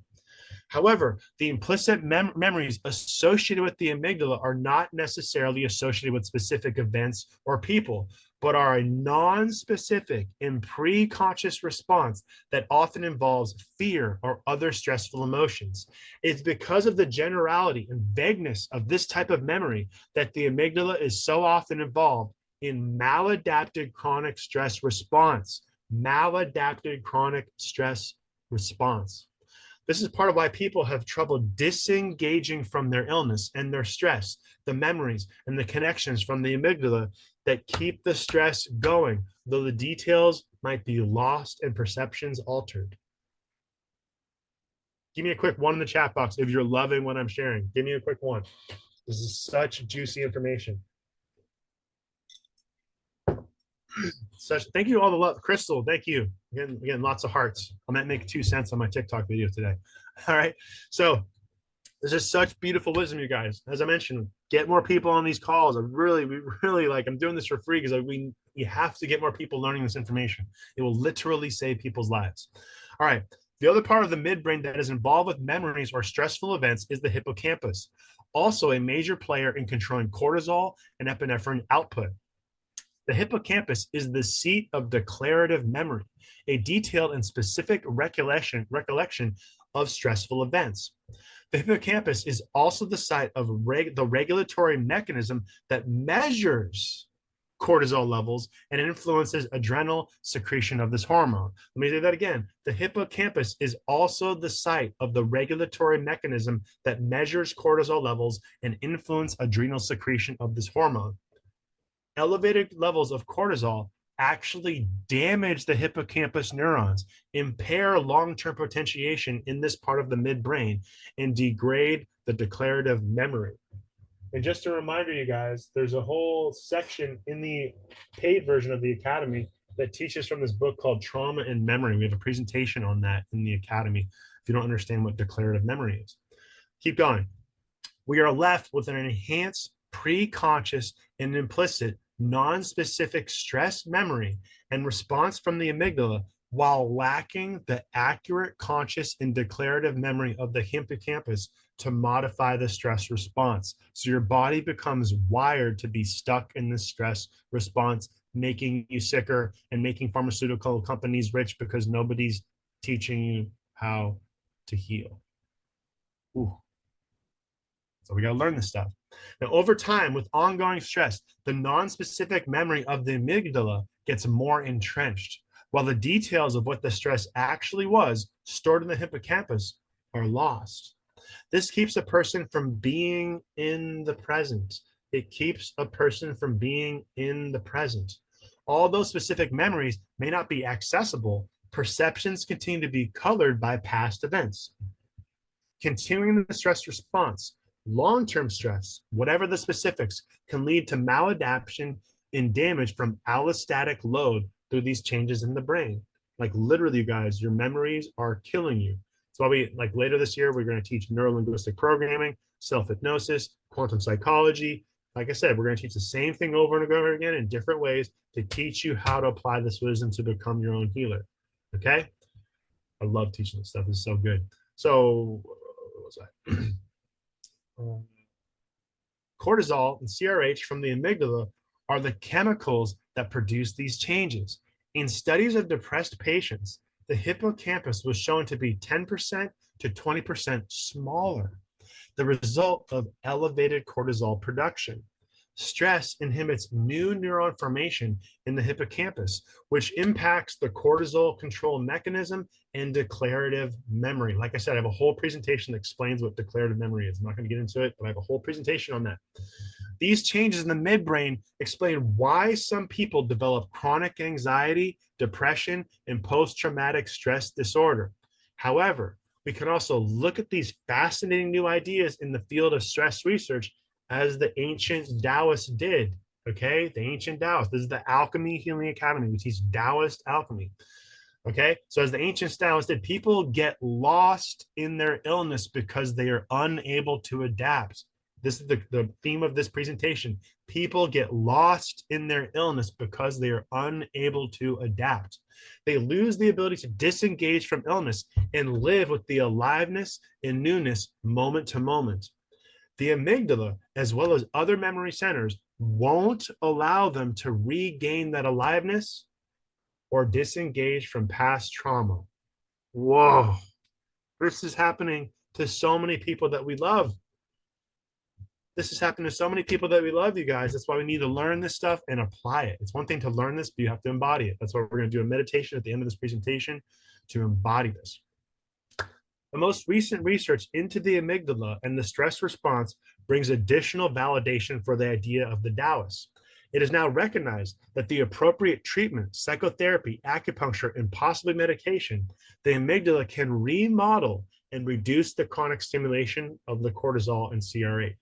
However, the implicit memories associated with the amygdala are not necessarily associated with specific events or people, but are a non-specific and pre-conscious response that often involves fear or other stressful emotions. It's because of the generality and vagueness of this type of memory that the amygdala is so often involved in maladapted chronic stress response. Maladapted chronic stress response. This is part of why people have trouble disengaging from their illness and their stress, the memories and the connections from the amygdala that keep the stress going, though the details might be lost and perceptions altered. Give me a quick one in the chat box if you're loving what I'm sharing. Give me a quick one. This is such juicy information. Thank you all the love. Crystal, thank you. Again, lots of hearts. I might make 2 cents on my TikTok video today. All right. So this is such beautiful wisdom, you guys. As I mentioned, get more people on these calls. We really like, I'm doing this for free because we have to get more people learning this information. It will literally save people's lives. All right. The other part of the midbrain that is involved with memories or stressful events is the hippocampus, also a major player in controlling cortisol and epinephrine output. The hippocampus is the seat of declarative memory, a detailed and specific recollection of stressful events. The hippocampus is also the site of the regulatory mechanism that measures cortisol levels and influences adrenal secretion of this hormone. Let me say that again. The hippocampus is also the site of the regulatory mechanism that measures cortisol levels and influence adrenal secretion of this hormone. Elevated levels of cortisol actually damage the hippocampus neurons, impair long-term potentiation in this part of the midbrain, and degrade the declarative memory. And just a reminder, you guys, there's a whole section in the paid version of the Academy that teaches from this book called Trauma and Memory. We have a presentation on that in the Academy if you don't understand what declarative memory is. Keep going. We are left with an enhanced, pre-conscious, and implicit non-specific stress memory and response from the amygdala while lacking the accurate conscious and declarative memory of the hippocampus to modify the stress response. So your body becomes wired to be stuck in this stress response, making you sicker and making pharmaceutical companies rich because nobody's teaching you how to heal. Ooh. So we got to learn this stuff. Now, over time, with ongoing stress, the non-specific memory of the amygdala gets more entrenched, while the details of what the stress actually was stored in the hippocampus are lost. This keeps a person from being in the present. It keeps a person from being in the present. Although specific memories may not be accessible, perceptions continue to be colored by past events. Continuing the stress response, long-term stress, whatever the specifics, can lead to maladaptation and damage from allostatic load through these changes in the brain. Like literally, you guys, your memories are killing you. That's why we, like later this year, we're going to teach neurolinguistic programming, self-hypnosis, quantum psychology. Like I said, we're going to teach the same thing over and over again in different ways to teach you how to apply this wisdom to become your own healer. Okay? I love teaching this stuff. It's so good. So, what was I? Cortisol and CRH from the amygdala are the chemicals that produce these changes. In studies of depressed patients, the hippocampus was shown to be 10% to 20% smaller, the result of elevated cortisol production. Stress inhibits new neuron formation in the hippocampus, which impacts the cortisol control mechanism and declarative memory. Like I said, I have a whole presentation that explains what declarative memory is. I'm not going to get into it, but I have a whole presentation on that. These changes in the midbrain explain why some people develop chronic anxiety, depression, and post-traumatic stress disorder. However, we can also look at these fascinating new ideas in the field of stress research as the ancient Taoists did. Okay, the ancient Taoists. This is the Alchemy Healing Academy. We teach Taoist alchemy. Okay, so as the ancient Taoists did, people get lost in their illness because they are unable to adapt. This is the theme of this presentation. People get lost in their illness because they are unable to adapt. They lose the ability to disengage from illness and live with the aliveness and newness moment to moment. The amygdala, as well as other memory centers, won't allow them to regain that aliveness or disengage from past trauma. Whoa, this is happening to so many people that we love. This is happening to so many people that we love, you guys. That's why we need to learn this stuff and apply it. It's one thing to learn this, but you have to embody it. That's why we're going to do a meditation at the end of this presentation to embody this. The most recent research into the amygdala and the stress response brings additional validation for the idea of the Taoists. It is now recognized that the appropriate treatment, psychotherapy, acupuncture, and possibly medication, the amygdala can remodel and reduce the chronic stimulation of the cortisol and CRH.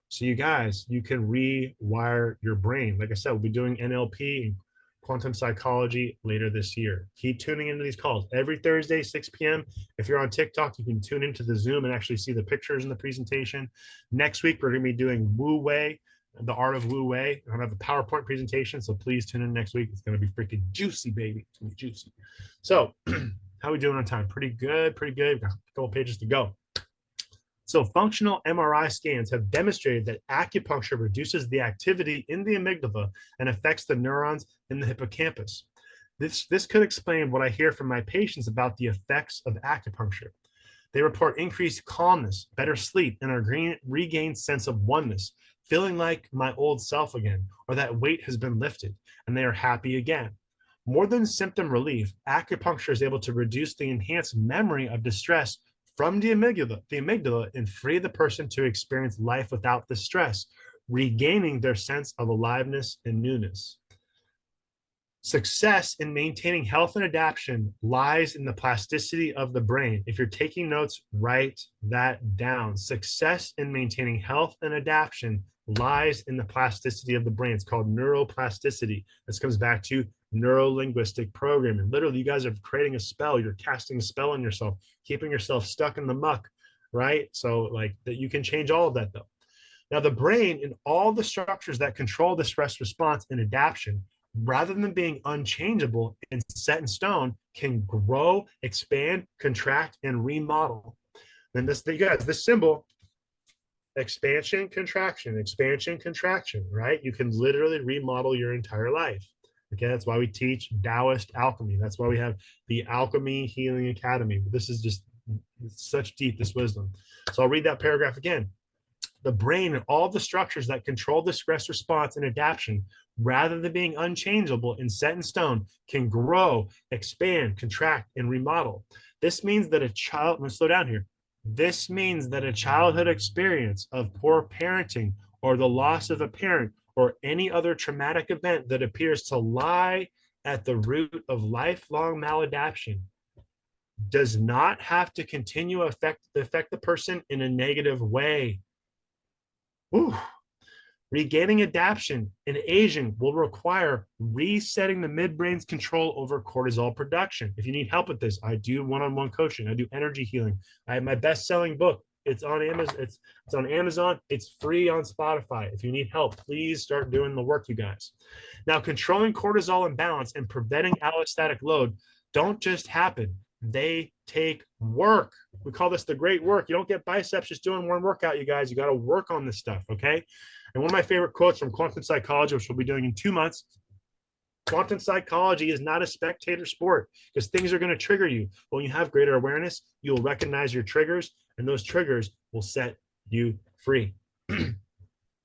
So you guys, you can rewire your brain. Like I said, we'll be doing NLP and quantum psychology later this year. Keep tuning into these calls every Thursday, 6 p.m. If you're on TikTok, you can tune into the Zoom and actually see the pictures in the presentation. Next week, we're going to be doing Wu Wei, the art of Wu Wei. I'm going to have a PowerPoint presentation, so please tune in next week. It's going to be freaking juicy, baby. It's going to be juicy. So how are we doing on time? Pretty good, pretty good. We've got a couple pages to go. So functional MRI scans have demonstrated that acupuncture reduces the activity in the amygdala and affects the neurons in the hippocampus. This could explain what I hear from my patients about the effects of acupuncture. They report increased calmness, better sleep, and a regained sense of oneness, feeling like my old self again, or that weight has been lifted, and they are happy again. More than symptom relief, acupuncture is able to reduce the enhanced memory of distress from the amygdala and free the person to experience life without the stress, regaining their sense of aliveness and newness. Success in maintaining health and adaptation lies in the plasticity of the brain. If you're taking notes, write that down. Success in maintaining health and adaptation lies in the plasticity of the brain. It's called neuroplasticity. This comes back to neuro-linguistic programming. Literally, you guys are creating a spell. You're casting a spell on yourself, keeping yourself stuck in the muck, right? So like that, you can change all of that though. Now the brain and all the structures that control the stress response and adaptation, rather than being unchangeable and set in stone, can grow, expand, contract, and remodel. Then this, you guys, this symbol, expansion, contraction, right? You can literally remodel your entire life. Okay, that's why we teach Taoist alchemy. That's why we have the Alchemy Healing Academy. This is just such deep, this wisdom. So I'll read that paragraph again. The brain and all the structures that control the stress response and adaptation, rather than being unchangeable and set in stone, can grow, expand, contract, and remodel. This means that a child, I'm going to slow down here. This means that a childhood experience of poor parenting or the loss of a parent or any other traumatic event that appears to lie at the root of lifelong maladaptation does not have to continue to affect the person in a negative way. Whew. Regaining adaptation in aging will require resetting the midbrain's control over cortisol production. If you need help with this, I do one-on-one coaching. I do energy healing. I have my best-selling book. It's on Amazon. It's on Amazon. It's free on Spotify. If you need help, please start doing the work, you guys. Now, controlling cortisol imbalance and preventing allostatic load don't just happen. They take work. We call this the great work. You don't get biceps just doing one workout, you guys. You got to work on this stuff, okay? And one of my favorite quotes from quantum psychology, which we'll be doing in 2 months, quantum psychology is not a spectator sport because things are going to trigger you. But when you have greater awareness, you'll recognize your triggers, and those triggers will set you free.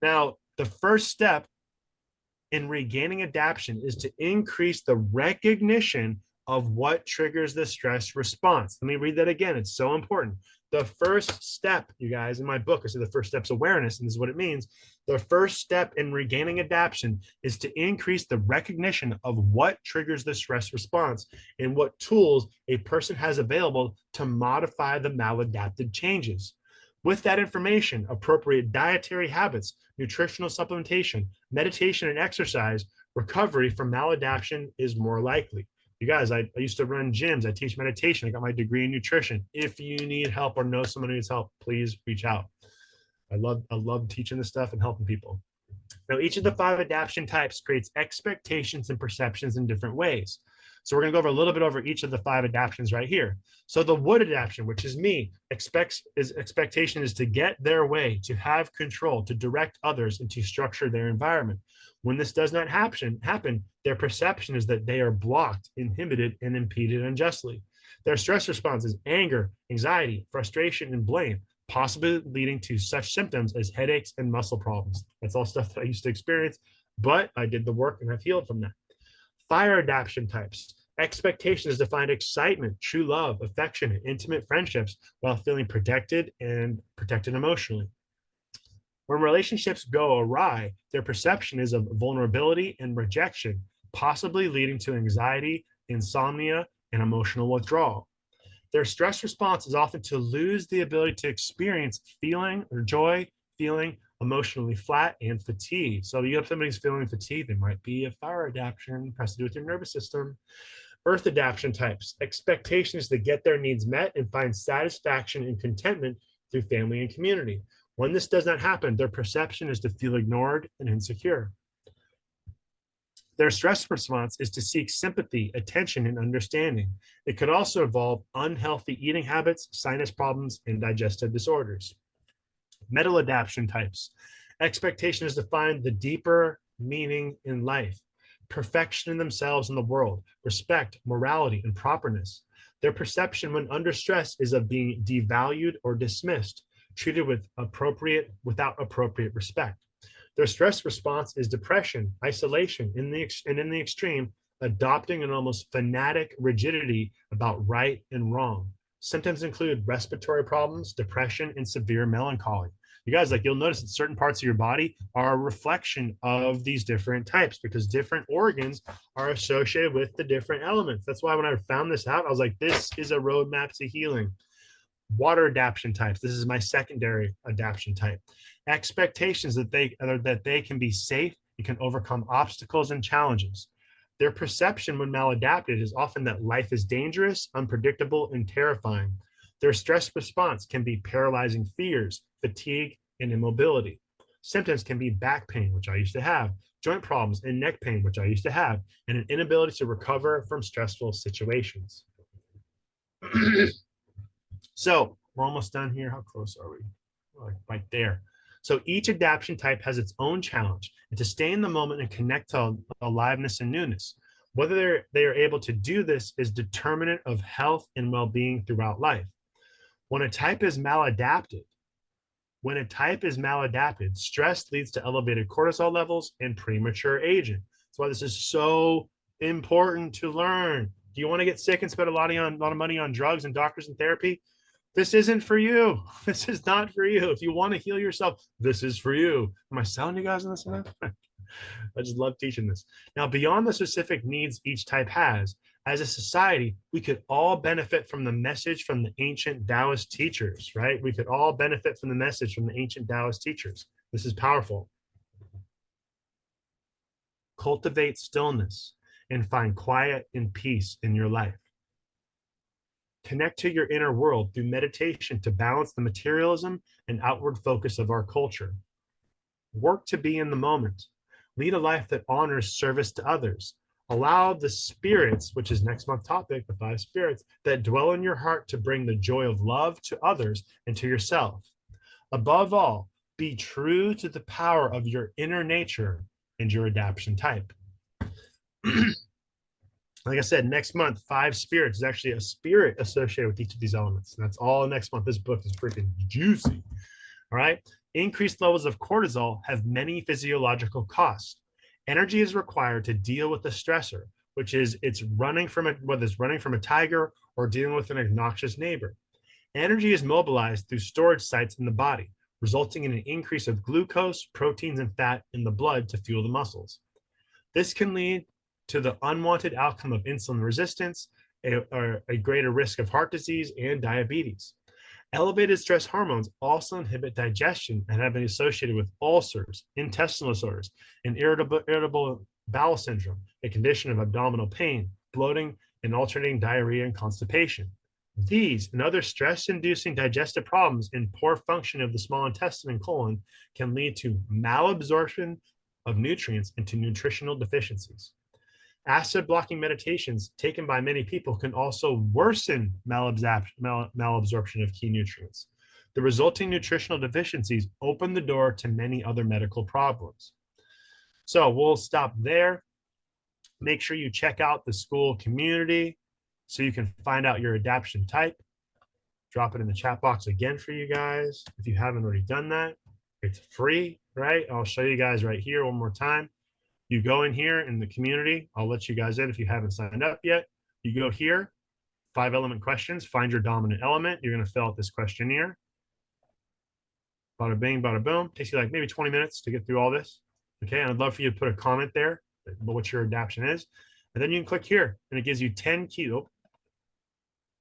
Now, The first step in regaining adaptation is to increase the recognition of what triggers the stress response. Let me read that again. It's so important. The first step, you guys, in my book, I say the first step's awareness, and this is what it means. The first step in regaining adaptation is to increase the recognition of what triggers the stress response and what tools a person has available to modify the maladapted changes. With that information, appropriate dietary habits, nutritional supplementation, meditation, and exercise, recovery from maladaptation is more likely. You guys, I used to run gyms. I teach meditation. I got my degree in nutrition. If you need help or know someone who needs help, please reach out. I love teaching this stuff and helping people. Now, each of the 5 adaptation types creates expectations and perceptions in different ways. So we're going to go over a little bit over each of the 5 adaptations right here. So the wood adaptation, which is me, expectation is to get their way, to have control, to direct others, and to structure their environment. When this does not happen, their perception is that they are blocked, inhibited, and impeded unjustly. Their stress response is anger, anxiety, frustration, and blame, possibly leading to such symptoms as headaches and muscle problems. That's all stuff that I used to experience, but I did the work and I've healed from that. Fire adaptation types. Expectation is to find excitement, true love, affection, and intimate friendships while feeling protected emotionally. When relationships go awry, their perception is of vulnerability and rejection, possibly leading to anxiety, insomnia, and emotional withdrawal. Their stress response is often to lose the ability to experience feeling or joy, feeling emotionally flat, and fatigue. So you have somebody's feeling fatigued, there might be a fire adaptation, has to do with your nervous system. Earth adaptation types. Expectation is to get their needs met and find satisfaction and contentment through family and community. When this does not happen, their perception is to feel ignored and insecure. Their stress response is to seek sympathy, attention, and understanding. It could also involve unhealthy eating habits, sinus problems, and digestive disorders. Metal adaptation types. Expectation is to find the deeper meaning in life, perfection in themselves and the world, respect, morality, and properness. Their perception when under stress is of being devalued or dismissed, treated without appropriate respect. Their stress response is depression, isolation, and in the extreme, adopting an almost fanatic rigidity about right and wrong. Symptoms include respiratory problems, depression, and severe melancholy. You guys, like, you'll notice that certain parts of your body are a reflection of these different types because different organs are associated with the different elements. That's why when I found this out, I was like, this is a roadmap to healing. Water adaptation types. This is my secondary adaptation type. Expectations that they can be safe and can overcome obstacles and challenges. Their perception when maladapted is often that life is dangerous, unpredictable, and terrifying. Their stress response can be paralyzing fears, fatigue, and immobility. Symptoms can be back pain, which I used to have, joint problems, and neck pain, which I used to have, and an inability to recover from stressful situations. So we're almost done here. How close are we? Right there. So each adaptation type has its own challenge, and to stay in the moment and connect to aliveness and newness. Whether they are able to do this is determinant of health and well-being throughout life. When a type is maladapted, stress leads to elevated cortisol levels and premature aging. That's why this is so important to learn. Do you want to get sick and spend a lot of money on drugs and doctors and therapy? This isn't for you. This is not for you. If you want to heal yourself, this is for you. Am I selling you guys on this enough? I just love teaching this. Now, beyond the specific needs each type has, as a society, we could all benefit from the message from the ancient Taoist teachers, right? We could all benefit from the message from the ancient Taoist teachers. This is powerful. Cultivate stillness and find quiet and peace in your life. Connect to your inner world through meditation to balance the materialism and outward focus of our culture. Work to be in the moment. Lead a life that honors service to others. Allow the spirits, which is next month's topic, the 5 spirits, that dwell in your heart to bring the joy of love to others and to yourself. Above all, be true to the power of your inner nature and your adaptation type. Like I said, next month, 5 spirits is actually a spirit associated with each of these elements. And that's all next month. This book is freaking juicy. All right. Increased levels of cortisol have many physiological costs. Energy is required to deal with the stressor, which is whether it's running from a tiger or dealing with an obnoxious neighbor. Energy is mobilized through storage sites in the body, resulting in an increase of glucose, proteins, and fat in the blood to fuel the muscles. This can lead to the unwanted outcome of insulin resistance, a greater risk of heart disease and diabetes. Elevated stress hormones also inhibit digestion and have been associated with ulcers, intestinal disorders, and irritable bowel syndrome, a condition of abdominal pain, bloating, and alternating diarrhea and constipation. These and other stress-inducing digestive problems and poor function of the small intestine and colon can lead to malabsorption of nutrients and to nutritional deficiencies. Acid blocking meditations taken by many people can also worsen malabsorption of key nutrients. The resulting nutritional deficiencies open the door to many other medical problems. So we'll stop there. Make sure you check out the school community so you can find out your adaptation type. Drop it in the chat box again for you guys. If you haven't already done that, it's free, right? I'll show you guys right here one more time. You go in here in the community. I'll let you guys in if you haven't signed up yet. You go here, 5 element questions, find your dominant element. You're going to fill out this questionnaire. Bada bing, bada boom. Takes you like maybe 20 minutes to get through all this. Okay, and I'd love for you to put a comment there, what your adaptation is. And then you can click here, and it gives you 10 keys.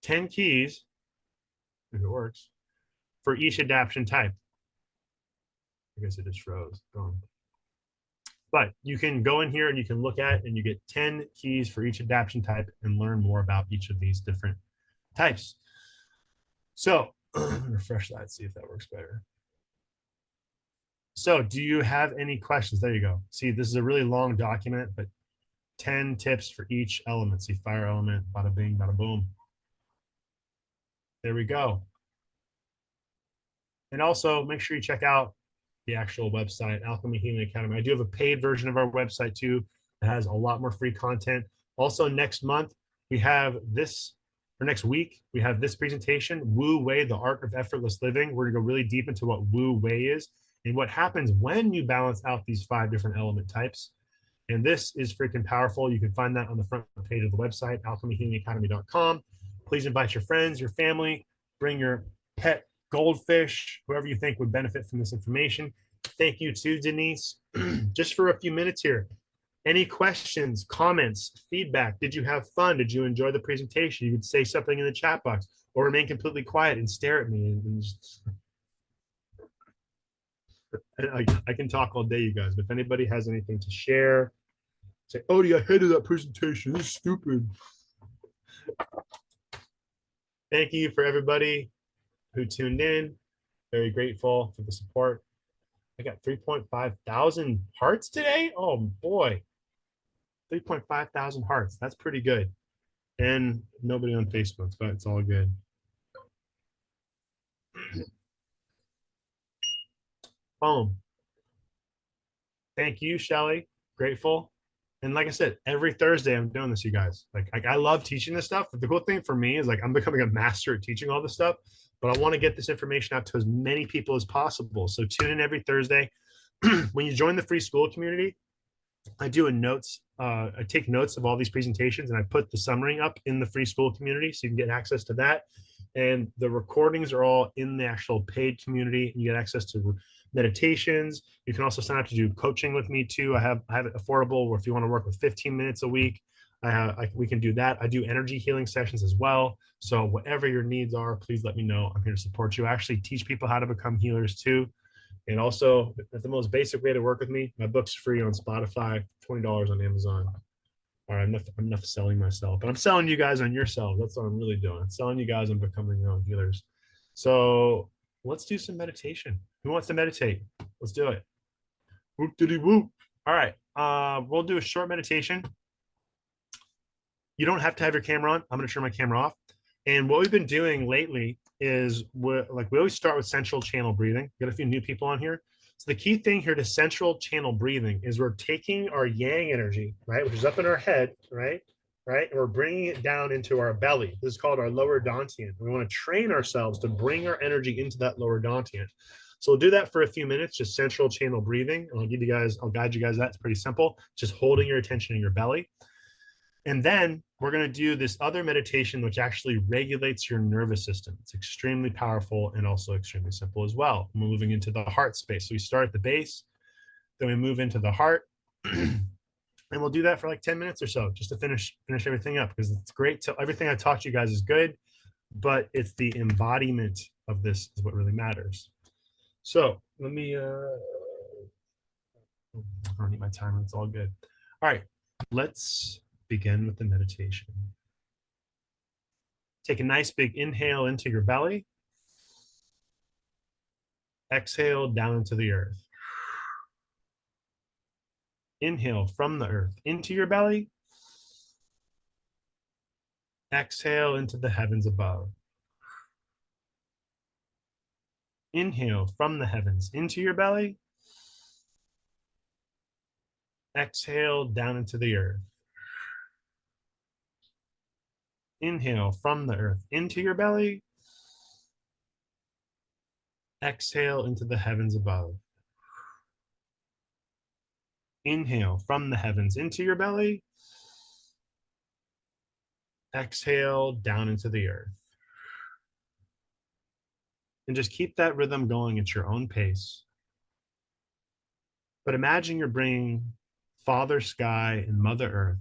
10 keys, if it works, for each adaptation type. I guess it just froze. Gone. But you can go in here and you can look at and you get 10 keys for each adaptation type and learn more about each of these different types. So refresh that, see if that works better. So do you have any questions? There you go. See, this is a really long document, but 10 tips for each element. See, fire element, bada bing, bada boom. There we go. And also make sure you check out the actual website, Alchemy Healing Academy. I do have a paid version of our website too. It has a lot more free content. Also next month, we have this, or next week, we have this presentation, Wu Wei, the Art of Effortless Living. We're gonna go really deep into what Wu Wei is and what happens when you balance out these 5 different element types. And this is freaking powerful. You can find that on the front page of the website, alchemyhealingacademy.com. Please invite your friends, your family, bring your pet goldfish, whoever you think would benefit from this information. Thank you to Denise. Just for a few minutes here, any questions, comments, feedback? Did you have fun? Did you enjoy the presentation? You could say something in the chat box or remain completely quiet and stare at me. And just... I can talk all day, you guys, but if anybody has anything to share, say, Ody, I hated that presentation. This is stupid. Thank you for everybody who tuned in. Very grateful for the support. I got 3.5 thousand hearts today. Oh boy, 3.5 thousand hearts. That's pretty good. And nobody on Facebook, but it's all good. Boom. Thank you, Shelly. Grateful. And like I said, every Thursday I'm doing this, you guys. Like I love teaching this stuff. But the cool thing for me is like I'm becoming a master at teaching all this stuff. But I want to get this information out to as many people as possible. So tune in every Thursday. When you join the free school community, I do I take notes of all these presentations and I put the summary up in the free school community so you can get access to that. And the recordings are all in the actual paid community. You get access to meditations. You can also sign up to do coaching with me too. I have it affordable where if you want to work with 15 minutes a week, we can do that. I do energy healing sessions as well. So whatever your needs are, please let me know. I'm here to support you. I actually teach people how to become healers too. And also, the most basic way to work with me, my book's free on Spotify, $20 on Amazon. All right, I'm enough selling myself, but I'm selling you guys on yourself. That's what I'm really doing. I'm selling you guys on becoming your own healers. So let's do some meditation. Who wants to meditate? Let's do it. Whoop diddy whoop. All right, we'll do a short meditation. You don't have to have your camera on. I'm going to turn my camera off. And what we've been doing lately is we always start with central channel breathing. Got a few new people on here. So the key thing here to central channel breathing is we're taking our yang energy, right, which is up in our head, right, and we're bringing it down into our belly. This is called our lower dantian. We want to train ourselves to bring our energy into that lower dantian. So we'll do that for a few minutes, just central channel breathing. And I'll guide you guys. That's pretty simple. Just holding your attention in your belly. And then we're going to do this other meditation, which actually regulates your nervous system. It's extremely powerful and also extremely simple as well. We're moving into the heart space. So we start at the base, then we move into the heart. And we'll do that for like 10 minutes or so, just to finish everything up, because it's great. So everything I taught you guys is good, but it's the embodiment of this is what really matters. So let me, I don't need my timer. It's all good. All right, let's begin with the meditation. Take a nice big inhale into your belly. Exhale down into the earth. Inhale from the earth into your belly. Exhale into the heavens above. Inhale from the heavens into your belly. Exhale down into the earth. Inhale from the earth into your belly. Exhale into the heavens above. Inhale from the heavens into your belly. Exhale down into the earth. And just keep that rhythm going at your own pace. But imagine you're bringing Father Sky and Mother Earth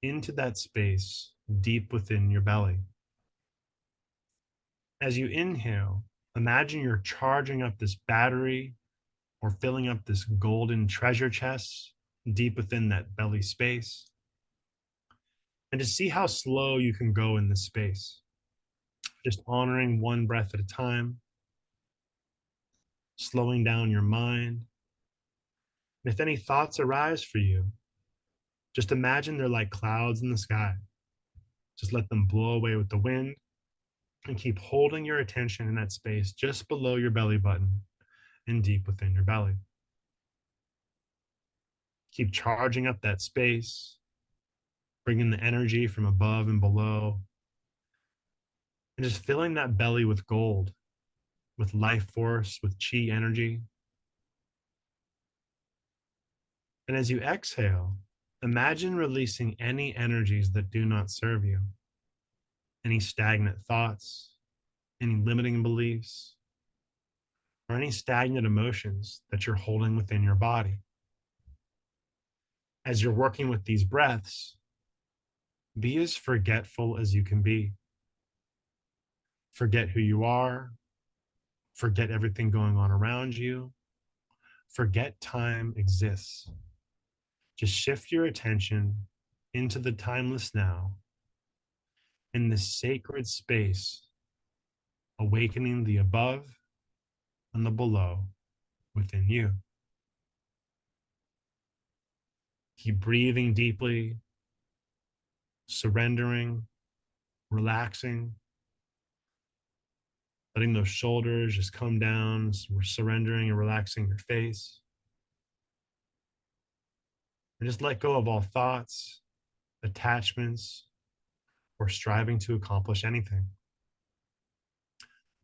into that space deep within your belly. As you inhale, imagine you're charging up this battery or filling up this golden treasure chest deep within that belly space. And to see how slow you can go in this space, just honoring one breath at a time, slowing down your mind. And if any thoughts arise for you, just imagine they're like clouds in the sky. Just let them blow away with the wind and keep holding your attention in that space just below your belly button and deep within your belly. Keep charging up that space, bringing the energy from above and below, and just filling that belly with gold, with life force, with chi energy. And as you exhale, imagine releasing any energies that do not serve you, any stagnant thoughts, any limiting beliefs, or any stagnant emotions that you're holding within your body. As you're working with these breaths, be as forgetful as you can be. Forget who you are. Forget everything going on around you. Forget time exists. Just shift your attention into the timeless now, in this sacred space, awakening the above and the below within you. Keep breathing deeply, surrendering, relaxing, letting those shoulders just come down. We're surrendering and relaxing your face. And just let go of all thoughts, attachments, or striving to accomplish anything.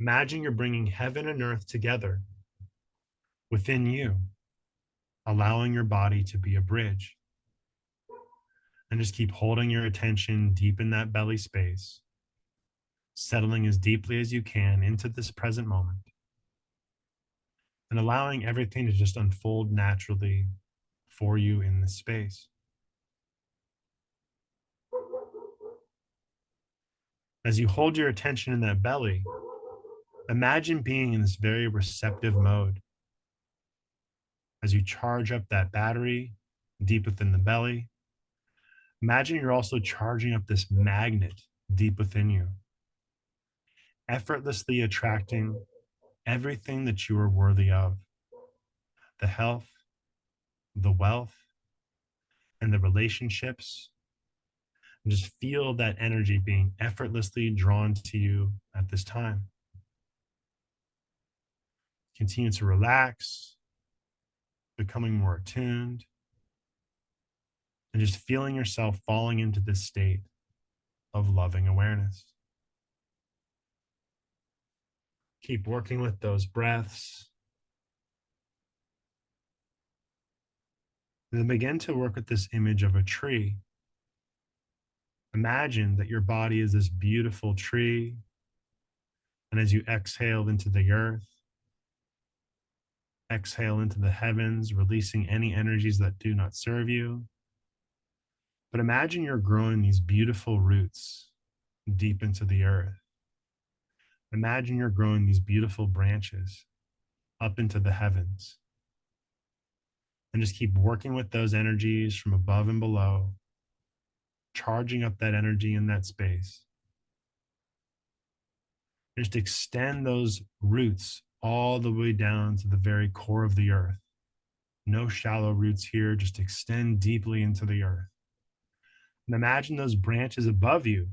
Imagine you're bringing heaven and earth together within you, allowing your body to be a bridge. And just keep holding your attention deep in that belly space, settling as deeply as you can into this present moment, and allowing everything to just unfold naturally for you in this space. As you hold your attention in that belly, imagine being in this very receptive mode. As you charge up that battery deep within the belly, imagine you're also charging up this magnet deep within you, effortlessly attracting everything that you are worthy of: the health, the wealth, and the relationships. And just feel that energy being effortlessly drawn to you at this time. Continue to relax, becoming more attuned, and just feeling yourself falling into this state of loving awareness. Keep working with those breaths, And then begin to work with this image of a tree. Imagine that your body is this beautiful tree. And as you exhale into the earth, exhale into the heavens, releasing any energies that do not serve you. But imagine you're growing these beautiful roots deep into the earth. Imagine you're growing these beautiful branches up into the heavens. And just keep working with those energies from above and below, charging up that energy in that space. Just extend those roots all the way down to the very core of the earth. No shallow roots here, just extend deeply into the earth. And imagine those branches above you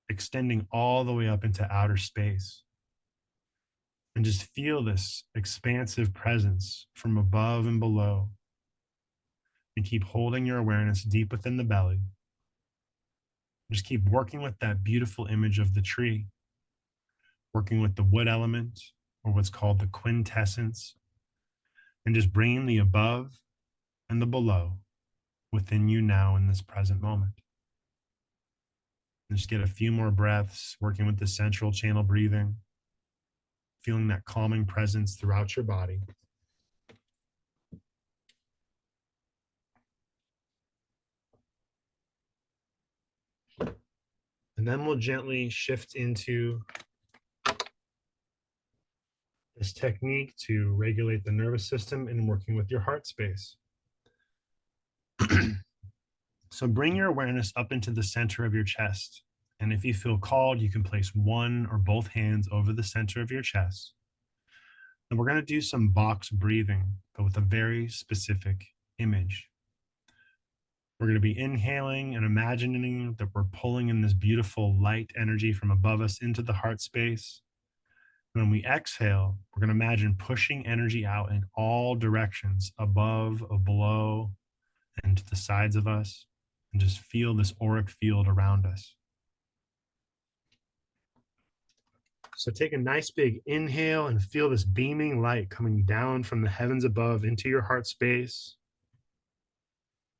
extending all the way up into outer space. And just feel this expansive presence from above and below. And keep holding your awareness deep within the belly. Just keep working with that beautiful image of the tree, working with the wood element, or what's called the quintessence, and just bringing the above and the below within you now in this present moment. And just get a few more breaths, working with the central channel breathing, feeling that calming presence throughout your body. And then we'll gently shift into this technique to regulate the nervous system and working with your heart space. So bring your awareness up into the center of your chest. And if you feel called, you can place one or both hands over the center of your chest. And we're going to do some box breathing, but with a very specific image. We're going to be inhaling and imagining that we're pulling in this beautiful light energy from above us into the heart space. And when we exhale, we're going to imagine pushing energy out in all directions, above, below, and to the sides of us, and just feel this auric field around us. So take a nice big inhale and feel this beaming light coming down from the heavens above into your heart space.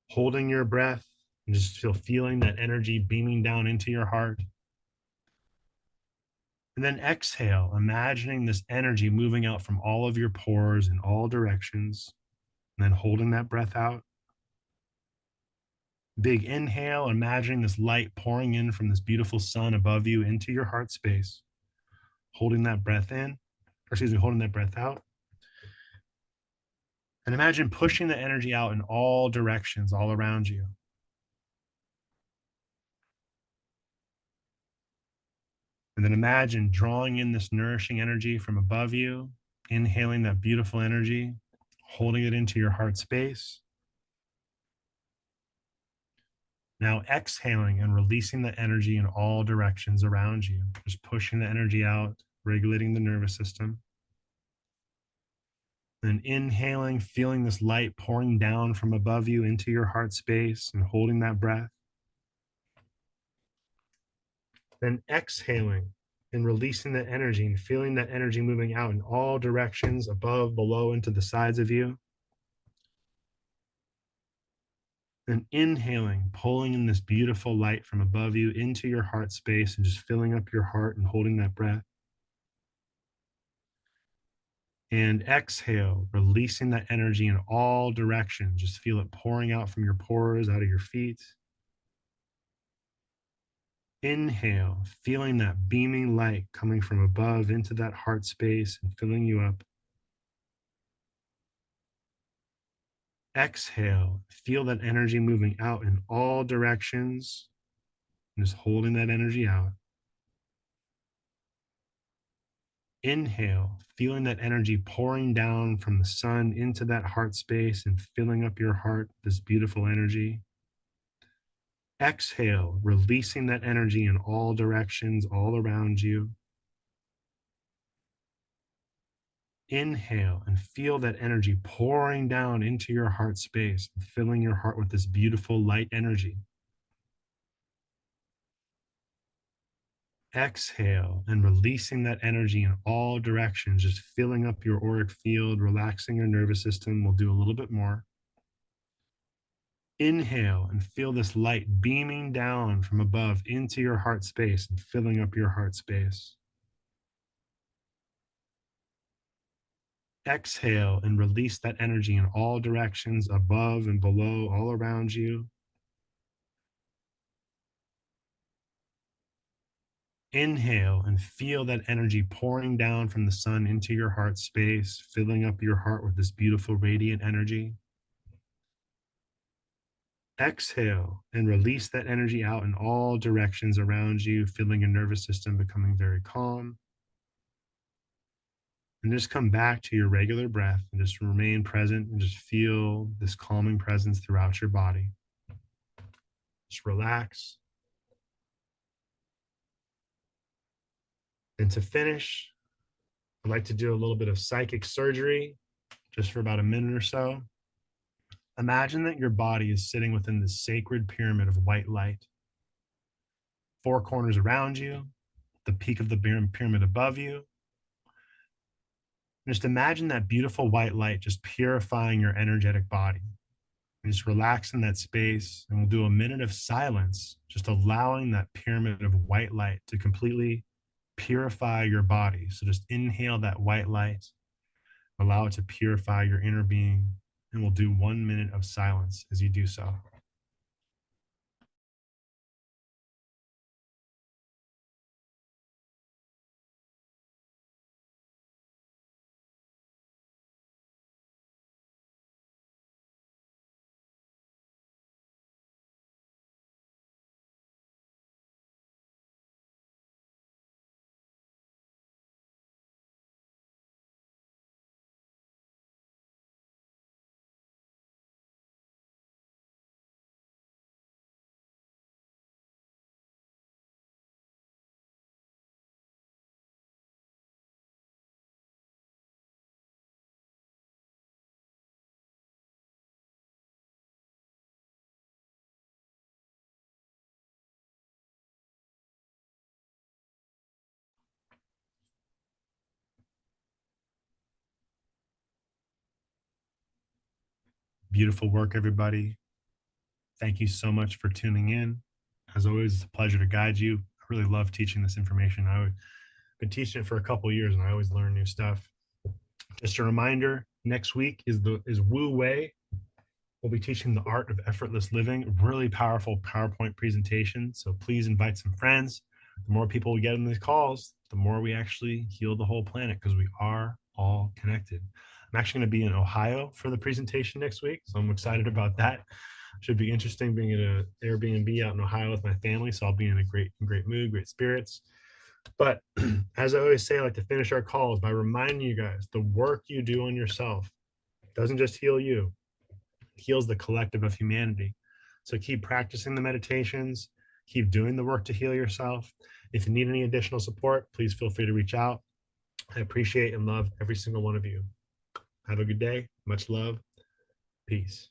Holding your breath and just feeling that energy beaming down into your heart. And then exhale, imagining this energy moving out from all of your pores in all directions, and then holding that breath out. Big inhale, imagining this light pouring in from this beautiful sun above you into your heart space. Holding that breath in, holding that breath out. And imagine pushing the energy out in all directions, all around you. And then imagine drawing in this nourishing energy from above you, inhaling that beautiful energy, holding it into your heart space. Now exhaling and releasing the energy in all directions around you, just pushing the energy out, regulating the nervous system. Then inhaling, feeling this light pouring down from above you into your heart space and holding that breath. Then exhaling and releasing that energy and feeling that energy moving out in all directions, above, below, and to the sides of you. And inhaling, pulling in this beautiful light from above you into your heart space and just filling up your heart and holding that breath. And exhale, releasing that energy in all directions. Just feel it pouring out from your pores, out of your feet. Inhale, feeling that beaming light coming from above into that heart space and filling you up. Exhale, feel that energy moving out in all directions, and just holding that energy out. Inhale, feeling that energy pouring down from the sun into that heart space and filling up your heart, this beautiful energy. Exhale, releasing that energy in all directions, all around you. Inhale and feel that energy pouring down into your heart space, filling your heart with this beautiful light energy. Exhale and releasing that energy in all directions, just filling up your auric field, relaxing your nervous system. We'll do a little bit more. Inhale and feel this light beaming down from above into your heart space and filling up your heart space. Exhale and release that energy in all directions, above and below, all around you. Inhale and feel that energy pouring down from the sun into your heart space, filling up your heart with this beautiful radiant energy. Exhale and release that energy out in all directions around you, feeling your nervous system becoming very calm. And just come back to your regular breath and just remain present and just feel this calming presence throughout your body. Just relax. And to finish, I'd like to do a little bit of psychic surgery just for about a minute or so. Imagine that your body is sitting within this sacred pyramid of white light. Four corners around you, the peak of the pyramid above you. And just imagine that beautiful white light just purifying your energetic body. And just relax in that space, and we'll do a minute of silence, just allowing that pyramid of white light to completely purify your body. So just inhale that white light, allow it to purify your inner being, and we'll do 1 minute of silence as you do so. Beautiful work, everybody. Thank you so much for tuning in. As always, it's a pleasure to guide you. I really love teaching this information. I've been teaching it for a couple of years, and I always learn new stuff. Just a reminder, next week is Wu Wei. We'll be teaching the art of effortless living, a really powerful PowerPoint presentation. So please invite some friends. The more people we get in these calls, the more we actually heal the whole planet, because we are all connected. I'm actually going to be in Ohio for the presentation next week, so I'm excited about that. Should be interesting being at an Airbnb out in Ohio with my family. So I'll be in a great mood, great spirits. But as I always say, I like to finish our calls by reminding you guys, the work you do on yourself doesn't just heal you, it heals the collective of humanity. So keep practicing the meditations, keep doing the work to heal yourself. If you need any additional support, please feel free to reach out. I appreciate and love every single one of you. Have a good day. Much love. Peace.